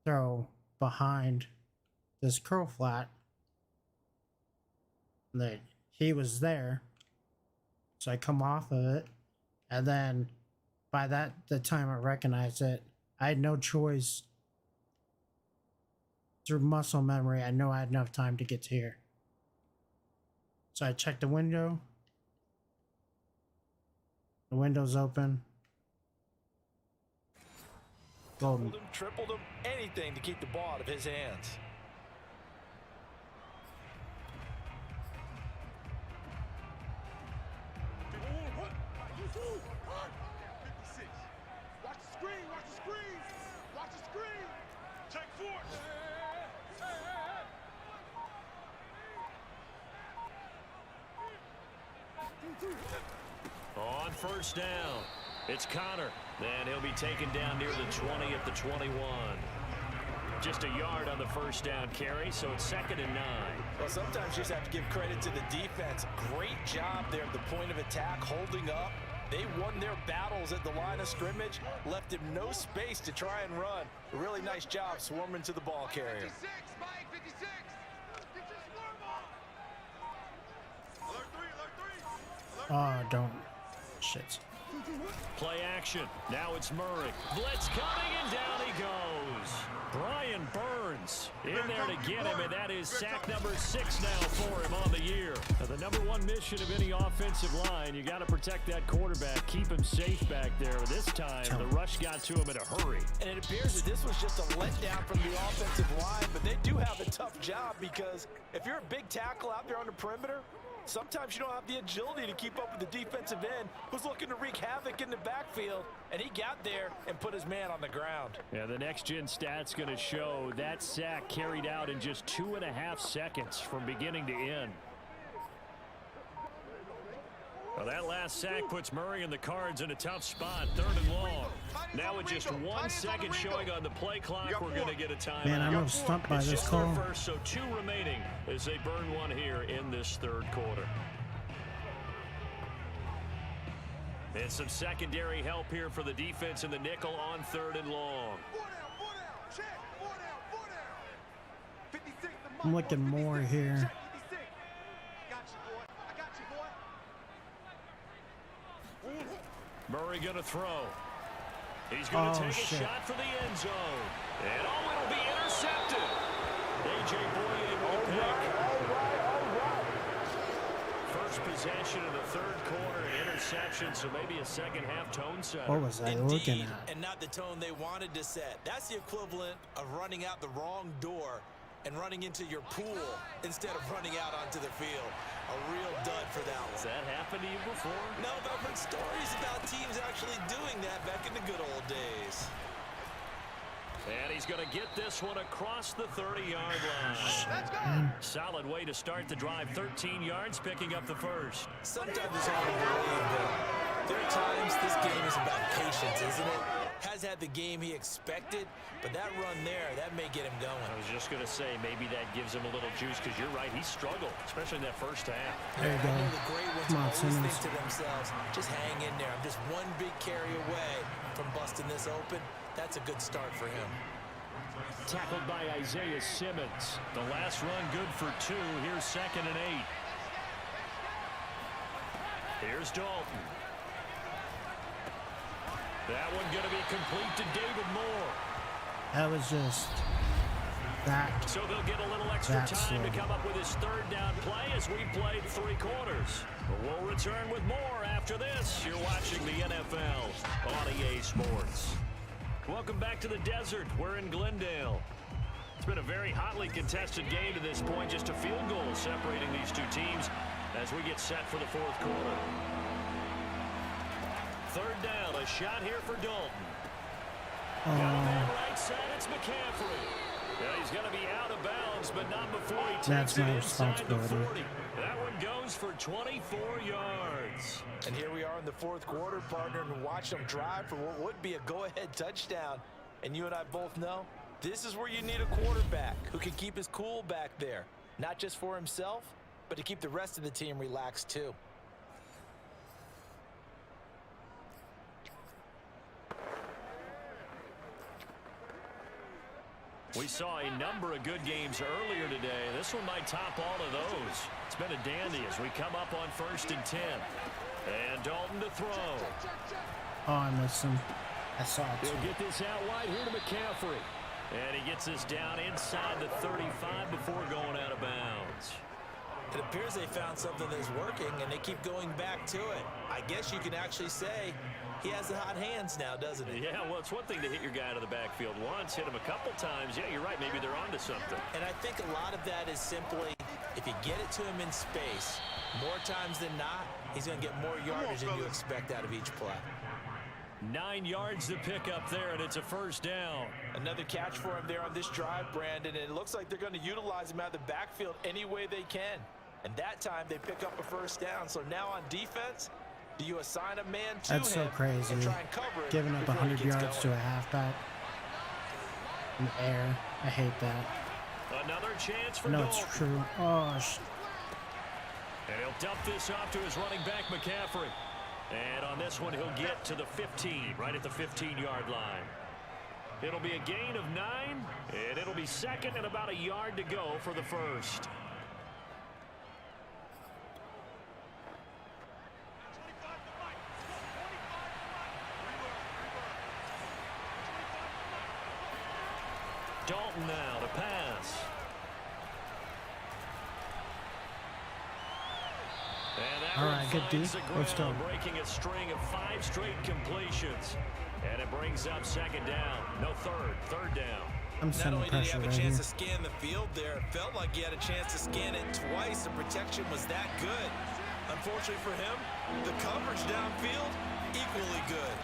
throw behind this curl flat. That he was there. So I come off of it. And then by the time I recognized it, I had no choice. Through muscle memory, I know I had enough time to get to here. So I checked the window. The window's open. Golden. Doubled him, tripled him, anything to keep the ball out of his hands. Watch the screen, watch the screen, watch the screen. Check force. On first down, it's Connor. Then he'll be taken down near the 20 at the 21. Just a yard on the first down carry, so it's 2nd and 9. Well, sometimes you just have to give credit to the defense. Great job there at the point of attack, holding up. They won their battles at the line of scrimmage, left him no space to try and run. A really nice job swarming to the ball carrier. 56, Mike, 56. Get your swarm on. Alert 3, alert 3. Oh, don't. Shit. Play action. Now it's Murray. Blitz coming, and down he goes. Brian Burns in there to get him, and that is sack number 6 now for him on the year. Now, the number one mission of any offensive line, you got to protect that quarterback, keep him safe back there. This time, the rush got to him in a hurry. And it appears that this was just a letdown from the offensive line, but they do have a tough job because if you're a big tackle out there on the perimeter, sometimes you don't have the agility to keep up with the defensive end who's looking to wreak havoc in the backfield, and he got there and put his man on the ground. Yeah, the next-gen stats going to show that sack carried out in just 2.5 seconds from beginning to end. Well, that last sack puts Murray and the Cards in a tough spot, 3rd and long. Now with just 1 second showing on the play clock, we're going to get a timeout. Man, I'm stumped by It's this just call. their first, so 2 remaining as they burn one here in this 3rd quarter. And some secondary help here for the defense in the nickel on 3rd and long. 4 down, check, 4 down, 4 down. 56 to Mike. I'm looking more here. Check, 56. Got you, boy. I got you, boy. Murray going to throw. He's going to take shit. a shot for the end zone. And it'll be intercepted. A.J. Boye with a pick. First possession of the 3rd quarter, an interception, so maybe a second-half tone set. What was I looking Indeed, at? and not the tone they wanted to set. That's the equivalent of running out the wrong door and running into your pool instead of running out onto the field. A real dud for that Has one. that happened to you before? No, but I've heard stories about teams actually doing that back in the good old days. And he's going to get this one across the 30-yard line. Let's go. Solid way to start the drive, 13 yards, picking up the first. Sometimes it's hard to believe that there are times this game is about patience, isn't it? Has had the game he expected, but that run there, that may get him going. I was just going to say, maybe that gives him a little juice, because you're right, he struggled, especially in that first half. There you I go. know the great ones Come on, always think Simmons. to themselves, just hang in there. I'm just one big carry away from busting this open. That's a good start for him. Tackled by Isaiah Simmons. The last run good for 2. Here's 2nd and 8. Here's Dalton. That one going to be complete to David Moore. That was just that. So they'll get a little extra That's time to slow. come up with his 3rd down play as we played 3 quarters. We'll return with more after this. You're watching the NFL on EA Sports. Welcome back to the desert. We're in Glendale. It's been a very hotly contested game to this point. Just a field goal separating these 2 teams as we get set for the 4th quarter. 3rd down, a shot here for Dalton. Got a man right side, it's McCaffrey. Yeah, he's going to be out of bounds, but not before he That's takes it my inside the responsibility. 40. That one goes for 24 yards. And here we are in the 4th quarter, partner, and watch them drive for what would be a go-ahead touchdown. And you and I both know this is where you need a quarterback who can keep his cool back there, not just for himself, but to keep the rest of the team relaxed too. We saw a number of good games earlier today. This one might top all of those. It's been a dandy as we come up on 1st and 10. And Dalton to throw. Oh, I missed him. I saw it. He'll get this out wide here to McCaffrey. And he gets this down inside the 35 before going out of bounds. It appears they found something that's working, and they keep going back to it. I guess you can actually say he has the hot hands now, doesn't he? Yeah, well, it's one thing to hit your guy out of the backfield once, hit him a couple times. Yeah, you're right. Maybe they're onto something. And I think a lot of that is simply if you get it to him in space, more times than not, he's going to get more yardage than you expect out of each play. 9 yards to pick up there, and it's a first down. Another catch for him there on this drive, Brandon, and it looks like they're going to utilize him out of the backfield any way they can. And that time they pick up a first down. So now on defense, do you assign a man to That's so him crazy. and try and cover it Giving up before he 100 gets yards going? to a halfback in the air. I hate that. Another chance for No, it's Dalton. true. Oh, And he'll dump this off to his running back, McCaffrey. And on this one, he'll get to the 15, right at the 15-yard line. It'll be a gain of 9, and it'll be second and about a yard to go for the first. Dalton now to pass. And that All one right, good D. finds the Let's ground, go. breaking a string of 5 straight completions. And it brings up second down. No, third down. I'm Not sending only did he pressure have a right chance here. to scan the field there, it felt like he had a chance to scan it twice. The protection was that good. Unfortunately for him, the coverage downfield, equally good.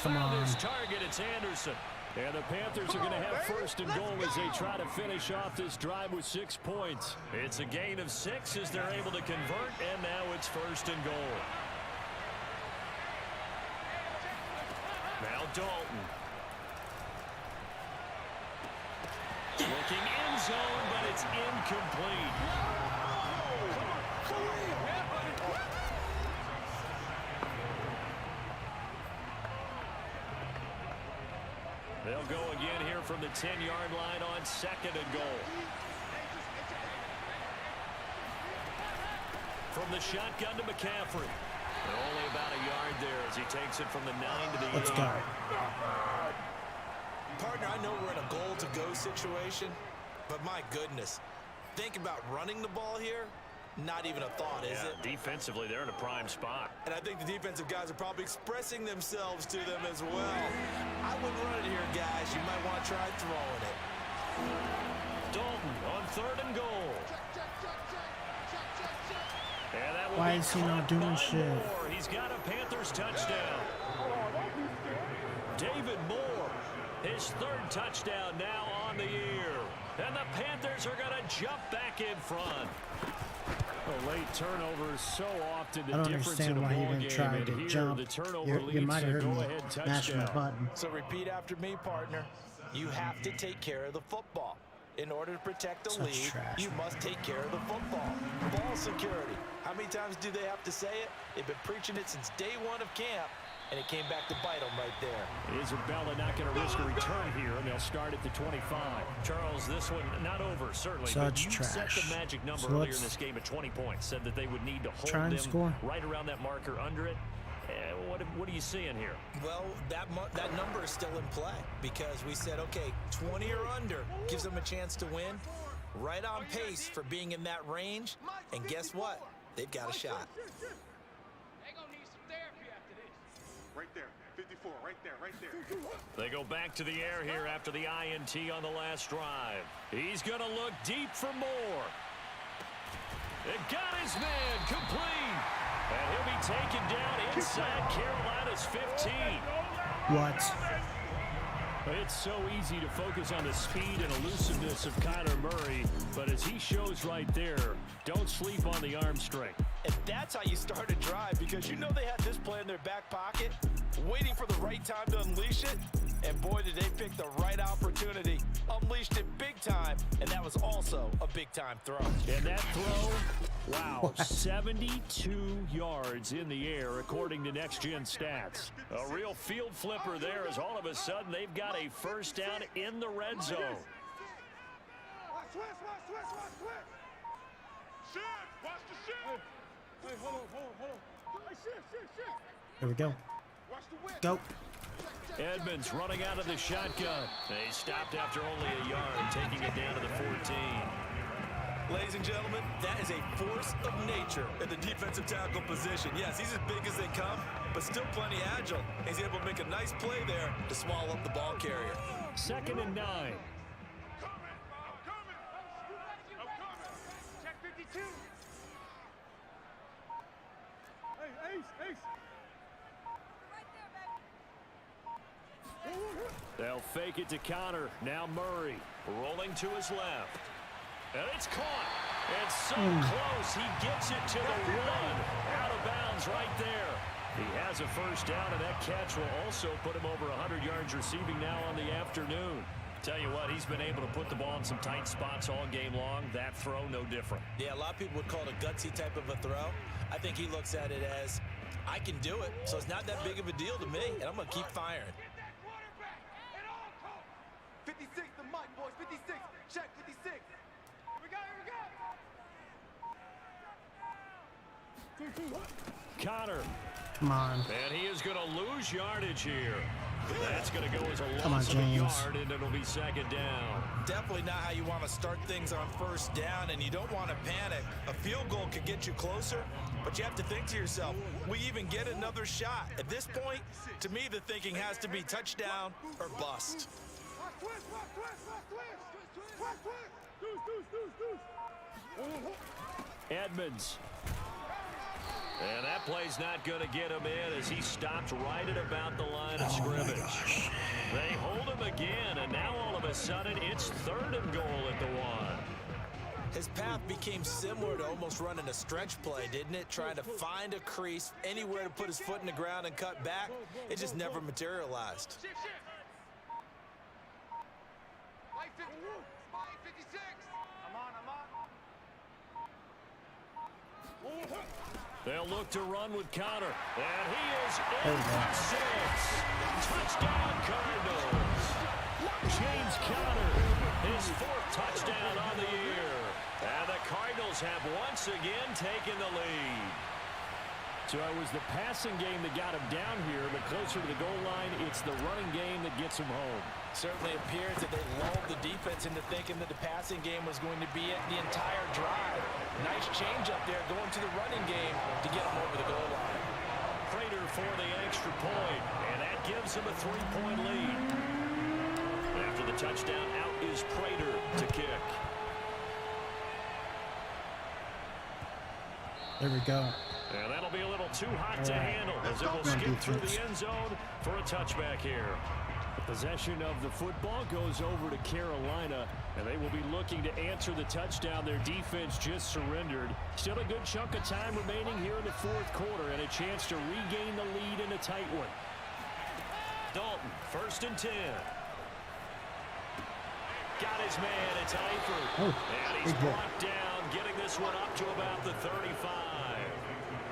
Come Found on. his target, it's Anderson. And the Panthers are going to have first and goal as they try to finish off this drive with 6 points. It's a gain of 6 as they're able to convert, and now it's first and goal. Now Dalton. Looking end zone, but it's incomplete. They'll go again here from the 10-yard line on second and goal. From the shotgun to McCaffrey. And only about a yard there as he takes it from the 9 to the 8. Let's go. Partner, I know we're in a goal-to-go situation, but my goodness, think about running the ball here. Not even a thought, is it? Defensively, they're in a prime spot. And I think the defensive guys are probably expressing themselves to them as well. I wouldn't run it here, guys. You might want to try throwing it. Dalton on third and goal. And that will Why be is he not caught doing by shit? Moore. He's got a Panthers touchdown. David Moore, his 3rd touchdown now on the year. And the Panthers are going to jump back in front. A late turnover is so often the I don't difference in a understand why he ball didn't game. try And to here, jump. the turnover You leads might to have heard me go-ahead mash my touchdown. button. So repeat after me, partner. You have to take care of the football. In order to protect the Such lead, trash. you must take care of the football. Ball security. How many times do they have to say it? They've been preaching it since day 1 of camp, and it came back to bite them right there. Isabella not going to risk a return here, and they'll start at the 25. Charles, this one not over, certainly. Such but you set trash. the magic number So earlier let's in this game at 20 points. Said that they would need to hold try and them score. right around that marker under it. What are you seeing here? Well, that number is still in play because we said, okay, 20 or under gives them a chance to win. Right on pace for being in that range. And guess what? They've got a shot. Right there, 54, right there. They go back to the air here after the INT on the last drive. He's going to look deep for Moore. It got his man complete. And he'll be taken down inside Carolina's 15. What? It's so easy to focus on the speed and elusiveness of Kyler Murray, but as he shows right there, don't sleep on the arm strength. And that's how you start a drive because you know they had this play in their back pocket, waiting for the right time to unleash it. And boy, did they pick the right opportunity. Unleashed it big time, and that was also a big-time throw. And that throw, wow, 72 yards in the air, according to Next Gen Stats. A real field flipper there, as all of a sudden they've got a first down in the red zone. Watch twist, watch twist, watch twist. Shift, watch the shift. Hey, hold on. Hey, shift. There we go. Watch the whip. Go. Edmonds running out of the shotgun. They stopped after only a yard, taking it down to the 14. Ladies and gentlemen, that is a force of nature at the defensive tackle position. Yes, he's as big as they come, but still plenty agile. He's able to make a nice play there to swallow up the ball carrier. 2nd and 9. I'm coming. Check 52. Hey, Ace. They'll fake it to Connor. Now Murray. Rolling to his left. And it's caught. It's so close. He gets it to the 1. Out of bounds right there. He has a first down, and that catch will also put him over 100 yards receiving now on the afternoon. Tell you what, he's been able to put the ball in some tight spots all game long. That throw, no different. Yeah, a lot of people would call it a gutsy type of a throw. I think he looks at it as, I can do it, so it's not that big of a deal to me, and I'm going to keep firing. 56, the mic, boys. 56. Check 56. Here we go. Connor. Come on. And he is going to lose yardage here. That's going to go as a Come on, loss of a James. yard, and it'll be 2nd down. Definitely not how you want to start things on first down, and you don't want to panic. A field goal could get you closer, but you have to think to yourself, we even get another shot. At this point, to me, the thinking has to be touchdown or bust. Edmonds. And that play's not going to get him in as he stopped right at about the line of scrimmage. They hold him again, and now all of a sudden it's 3rd and goal at the 1. His path became similar to almost running a stretch play, didn't it? Trying to find a crease, anywhere to put his foot in the ground and cut back. It just never materialized. Shift. Light 56. I'm on. They'll look to run with Connor, and he is in for 6. Touchdown, Cardinals. James Conner. His 4th touchdown on the year. And the Cardinals have once again taken the lead. So it was the passing game that got him down here, but closer to the goal line, it's the running game that gets him home. Certainly appears that they lulled the defense into thinking that the passing game was going to be it the entire drive. Nice change up there going to the running game to get him over the goal line. Prater for the extra point, and that gives him a 3-point lead. After the touchdown, out is Prater to kick. There we go. And that'll be a little too hot to handle as it will skip through the end zone for a touchback here. Possession of the football goes over to Carolina, and they will be looking to answer the touchdown their defense just surrendered. Still a good chunk of time remaining here in the 4th quarter, and a chance to regain the lead in a tight one. Dalton, 1st and 10. Got his man, it's Eifert. And he's brought down, getting this one up to about the 35.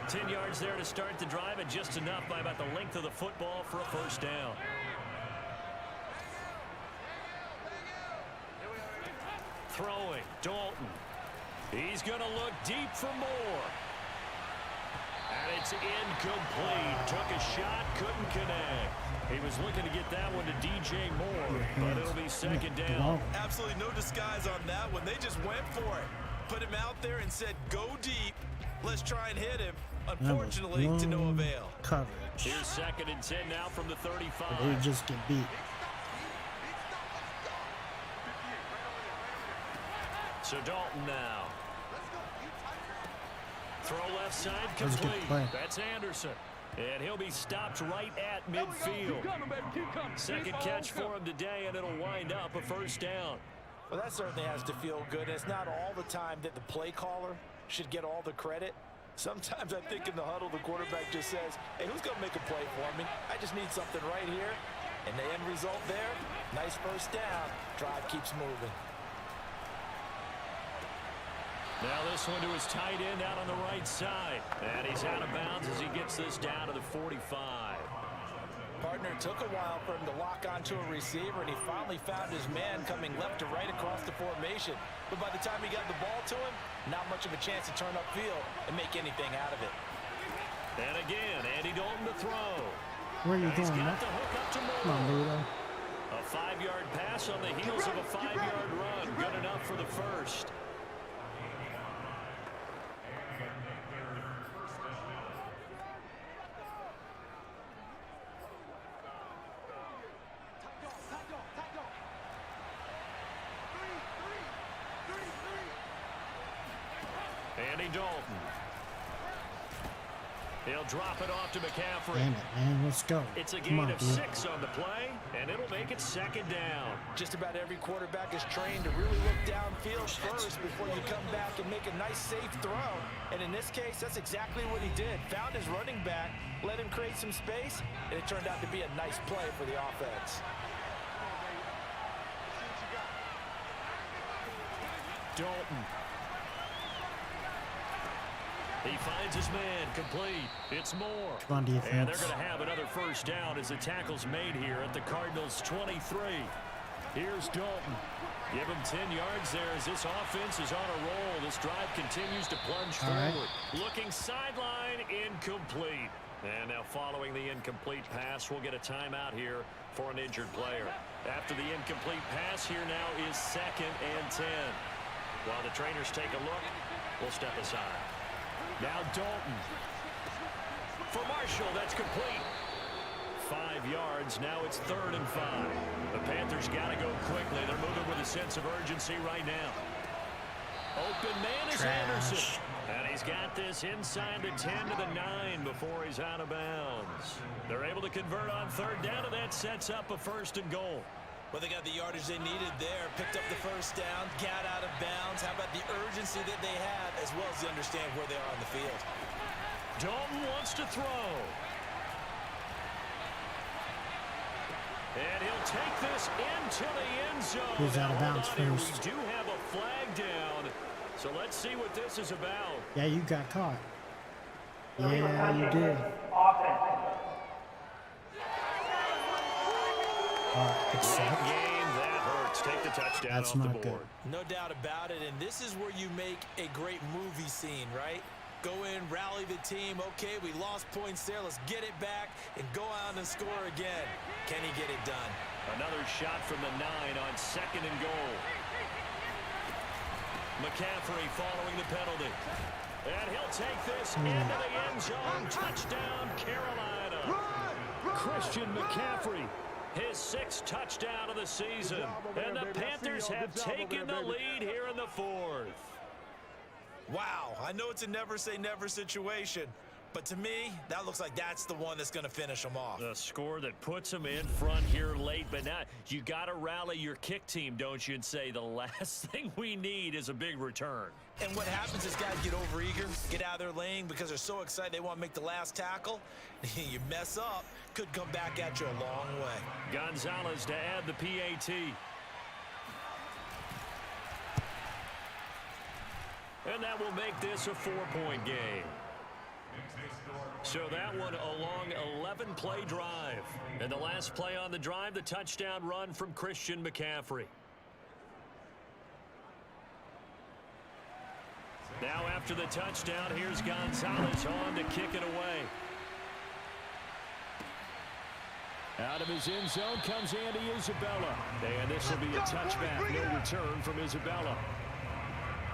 10 yards there to start the drive, and just enough by about the length of the football for a first down. Throwing, Dalton. He's going to look deep for more. And it's incomplete. Took a shot, couldn't connect. He was looking to get that one to DJ Moore, but it'll be 2nd down. Absolutely no disguise on that one. They just went for it. Put him out there and said, go deep. Let's try and hit him. Unfortunately, to no avail. Coverage. Here's 2nd and 10 now from the 35. They just get beat. So Dalton now. Throw left side That was a good complete. play. That's Anderson. And he'll be stopped right at midfield. Second catch for him today, and it'll wind up a first down. Well, that certainly has to feel good. It's not all the time that the play caller should get all the credit. Sometimes I think in the huddle, the quarterback just says, hey, who's going to make a play for me? I just need something right here. And the end result there, nice first down. Drive keeps moving. Now this one to his tight end out on the right side. And he's out of bounds as he gets this down to the 45. Partner took a while for him to lock onto a receiver, and he finally found his man coming left to right across the formation. But by the time he got the ball to him, not much of a chance to turn upfield and make anything out of it. And again, Andy Dalton to throw. Where are you He's going, got man? the hook up to Come on, Moore. Ludo. A 5-yard pass on the heels of a 5-yard run. Good enough for the first. Andy Dalton. He'll drop it off to McCaffrey. Damn it, man. Let's go. It's a Come gain on, of dude. 6 on the play, and it'll make it second down. Just about every quarterback is trained to really look downfield first before you come back and make a nice, safe throw. And in this case, that's exactly what he did. Found his running back, let him create some space, and it turned out to be a nice play for the offense. Dalton. He finds his man, complete. It's Moore. Come on, defense. And they're going to have another first down as the tackle's made here at the Cardinals' 23. Here's Dalton. Give him 10 yards there as this offense is on a roll. This drive continues to plunge forward. Looking sideline, incomplete. And now following the incomplete pass, we'll get a timeout here for an injured player. After the incomplete pass, here now is 2nd and 10. While the trainers take a look, we'll step aside. Now Dalton. For Marshall, that's complete. 5 yards. Now it's 3rd and 5. The Panthers got to go quickly. They're moving with a sense of urgency right now. Open man is Anderson. And he's got this inside the 10 to the 9 before he's out of bounds. They're able to convert on 3rd down, and that sets up a 1st and goal. Well, they got the yardage they needed there, picked up the first down, got out of bounds. How about the urgency that they have, as well as they understand where they are on the field? Dalton wants to throw. And he'll take this into the end zone. He's out of Now, bounds hold on here. first. We do have a flag down. So let's see what this is about. Yeah, you got caught. Yeah, you did. Good Late sack. game, that hurts. Take the touchdown That's off the not board. good. No doubt about it, and this is where you make a great movie scene, right? Go in, rally the team. Okay, we lost points there. Let's get it back and go out and score again. Can he get it done? Another shot from the 9 on 2nd and goal. McCaffrey following the penalty. And he'll take this into the end zone. Touchdown, Carolina. Christian McCaffrey, his 6th touchdown of the season. And the Panthers have taken the lead here in the 4th. Wow, I know it's a never say never situation, but to me, that looks like that's the one that's going to finish them off. The score that puts them in front here late, but now you got to rally your kick team, don't you, and say the last thing we need is a big return. And what happens is guys get overeager, get out of their lane because they're so excited they want to make the last tackle. You mess up, could come back at you a long way. Gonzalez to add the PAT. And that will make this a 4-point game. So that one a long 11-play drive. And the last play on the drive, the touchdown run from Christian McCaffrey. Now after the touchdown, here's Gonzalez on to kick it away. Out of his end zone comes Andy Isabella. And this will be a touchback. No return from Isabella.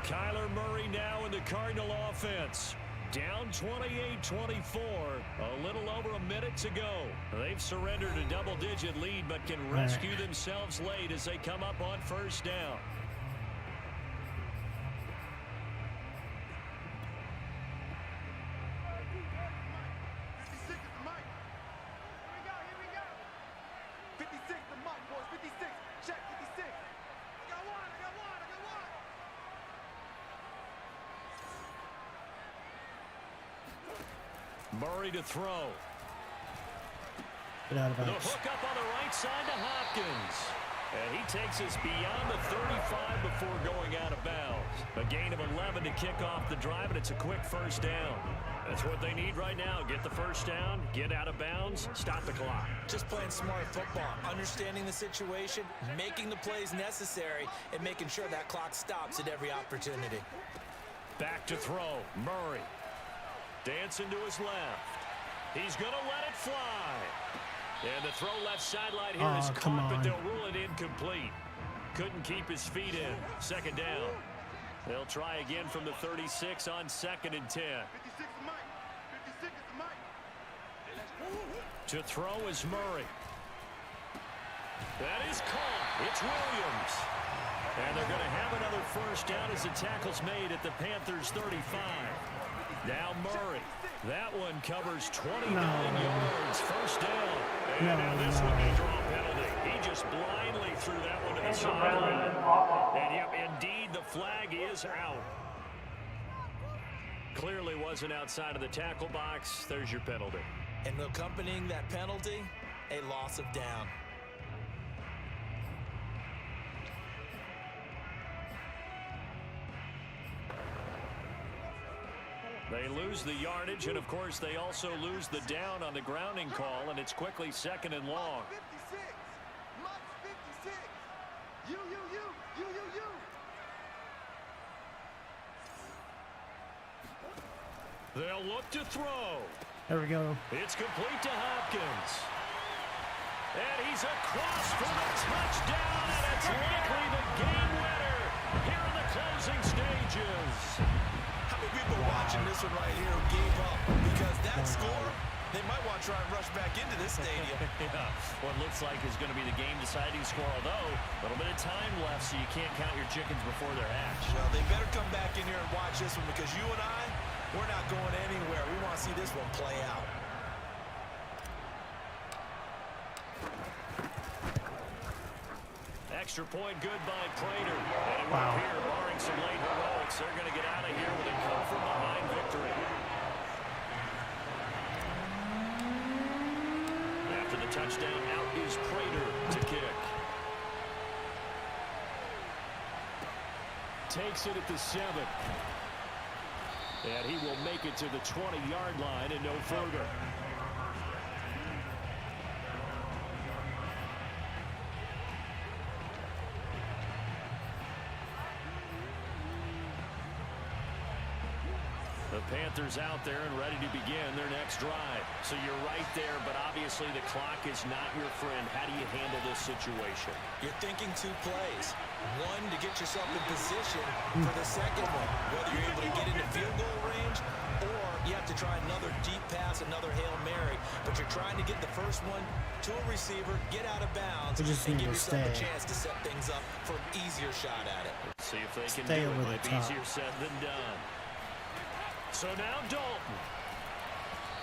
Kyler Murray now in the Cardinal offense. Down 28-24, a little over a minute to go. They've surrendered a double-digit lead, but can rescue themselves late as they come up on 1st down. Murray to throw. Get out of The bounds. hook up on the right side to Hopkins. And he takes us beyond the 35 before going out of bounds. A gain of 11 to kick off the drive, and it's a quick first down. That's what they need right now. Get the first down, get out of bounds, stop the clock. Just playing smart football, understanding the situation, making the plays necessary, and making sure that clock stops at every opportunity. Back to throw. Murray. Dancing to his left. He's going to let it fly. And the throw left sideline here is come caught, but on. they'll rule it incomplete. Couldn't keep his feet in. Second down. They'll try again from the 36 on 2nd and 10. 56 is Mike. 56 is Mike. To throw is Murray. That is caught. It's Williams. And they're going to have another first down as the tackle's made at the Panthers' 35. Now Murray. That one covers 29 yards. First down. And now this would be a draw penalty. He just blindly threw that one to the sideline. And yep, indeed, the flag is out. Clearly wasn't outside of the tackle box. There's your penalty. And accompanying that penalty, a loss of down. They lose the yardage, and of course they also lose the down on the grounding call, and it's quickly 2nd and long. 56. Mike's 56. You. They'll look to throw. There we go. It's complete to Hopkins. And he's across for the touchdown, and it's likely the game winner here in the closing stages. How many people watching this one right here who gave up? Because that score, they might want to try and rush back into this stadium. Yeah, what looks like is going to be the game-deciding score, although a little bit of time left, so you can't count your chickens before they're hatched. Well, they better come back in here and watch this one, because you and I, we're not going anywhere. We want to see this one play out. Extra point good by Prater. And it won't here, barring some late heroics. They're going to get out of here with a come-from-behind victory. After the touchdown, out is Prater to kick. Takes it at the 7. And he will make it to the 20-yard line and no further. The Panthers out there and ready to begin their next drive. So you're right there, but obviously the clock is not your friend. How do you handle this situation? You're thinking 2 plays. One, to get yourself in position for the second one. Whether you're able to get into field goal range, or you have to try another deep pass, another Hail Mary. But you're trying to get the first one to a receiver, get out of bounds, and give yourself a chance to set things up for an easier shot at it. Let's see if they can Stay do it. over the Might be top. easier said than done. So now Dalton.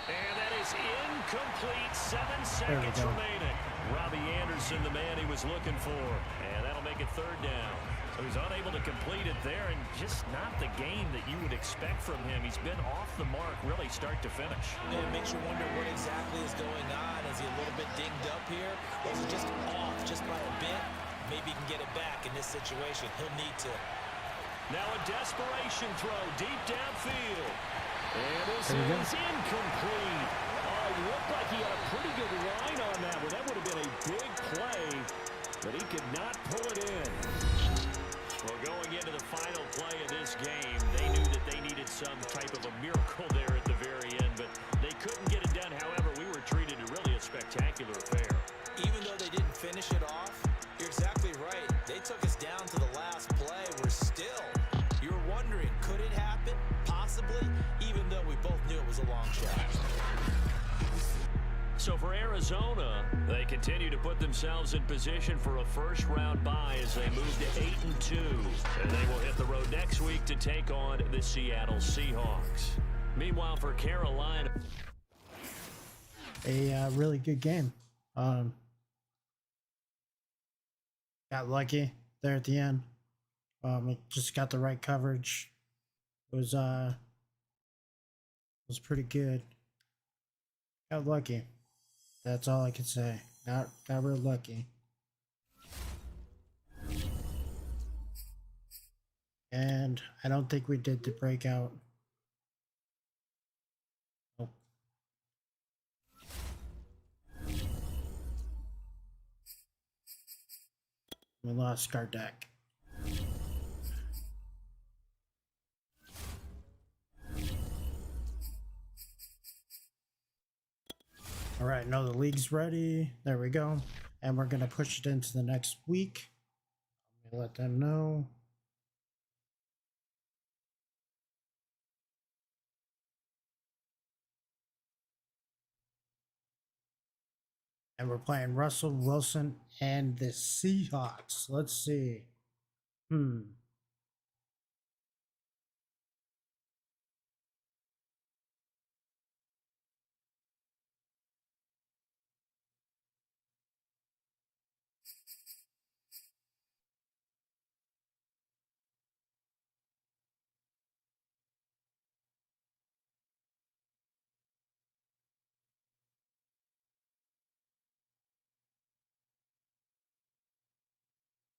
And that is incomplete. 7 seconds remaining. Robbie Anderson, the man he was looking for. And that'll make it 3rd down. So he's unable to complete it there, and just not the game that you would expect from him. He's been off the mark, really, start to finish. And it makes you wonder what exactly is going on. Is he a little bit dinged up here? Or is it just off just by a bit? Maybe he can get it back in this situation. He'll need to. Now a desperation throw deep downfield. And this is incomplete. Oh, he looked like he had a pretty good line on that one. That would have been a big play, but he could not pull it in. Well, going into the final play of this game, they knew that they needed some type of a miracle there at the very end, but they couldn't get it done. However, we were treated to really a spectacular affair. Even though they didn't finish it off, you're exactly right. They took us down to the last play. You're wondering, could it happen? Possibly, even though we both knew it was a long shot. So for Arizona, they continue to put themselves in position for a first-round bye as they move to 8-2. And they will hit the road next week to take on the Seattle Seahawks. Meanwhile, for Carolina, A really good game. Got lucky there at the end. It just got the right coverage. It was pretty good. Got lucky. That's all I can say. Got real lucky. And I don't think we did the breakout. Nope. We lost our deck. All right, no, the league's ready. There we go. And we're going to push it into the next week. Let me let them know. And we're playing Russell Wilson and the Seahawks. Let's see.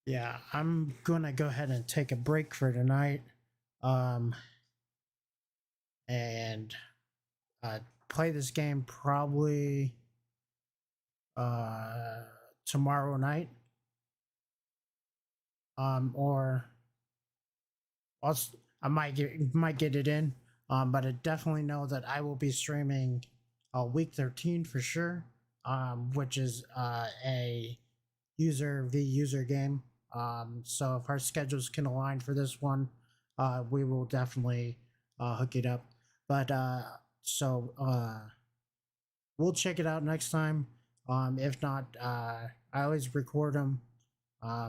Yeah, I'm gonna go ahead and take a break for tonight. And play this game probably tomorrow night. Or I might get it in. But I definitely know that I will be streaming week 13 for sure. Which is a user v user game. So if our schedules can align for this one, we will definitely hook it up. But we'll check it out next time. If not, I always record them.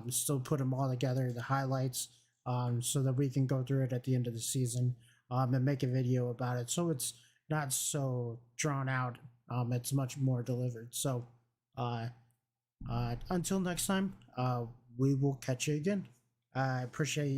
Still put them all together, the highlights, so that we can go through it at the end of the season, and make a video about it. So it's not so drawn out. It's much more delivered. So, until next time, we will catch you again. I appreciate you.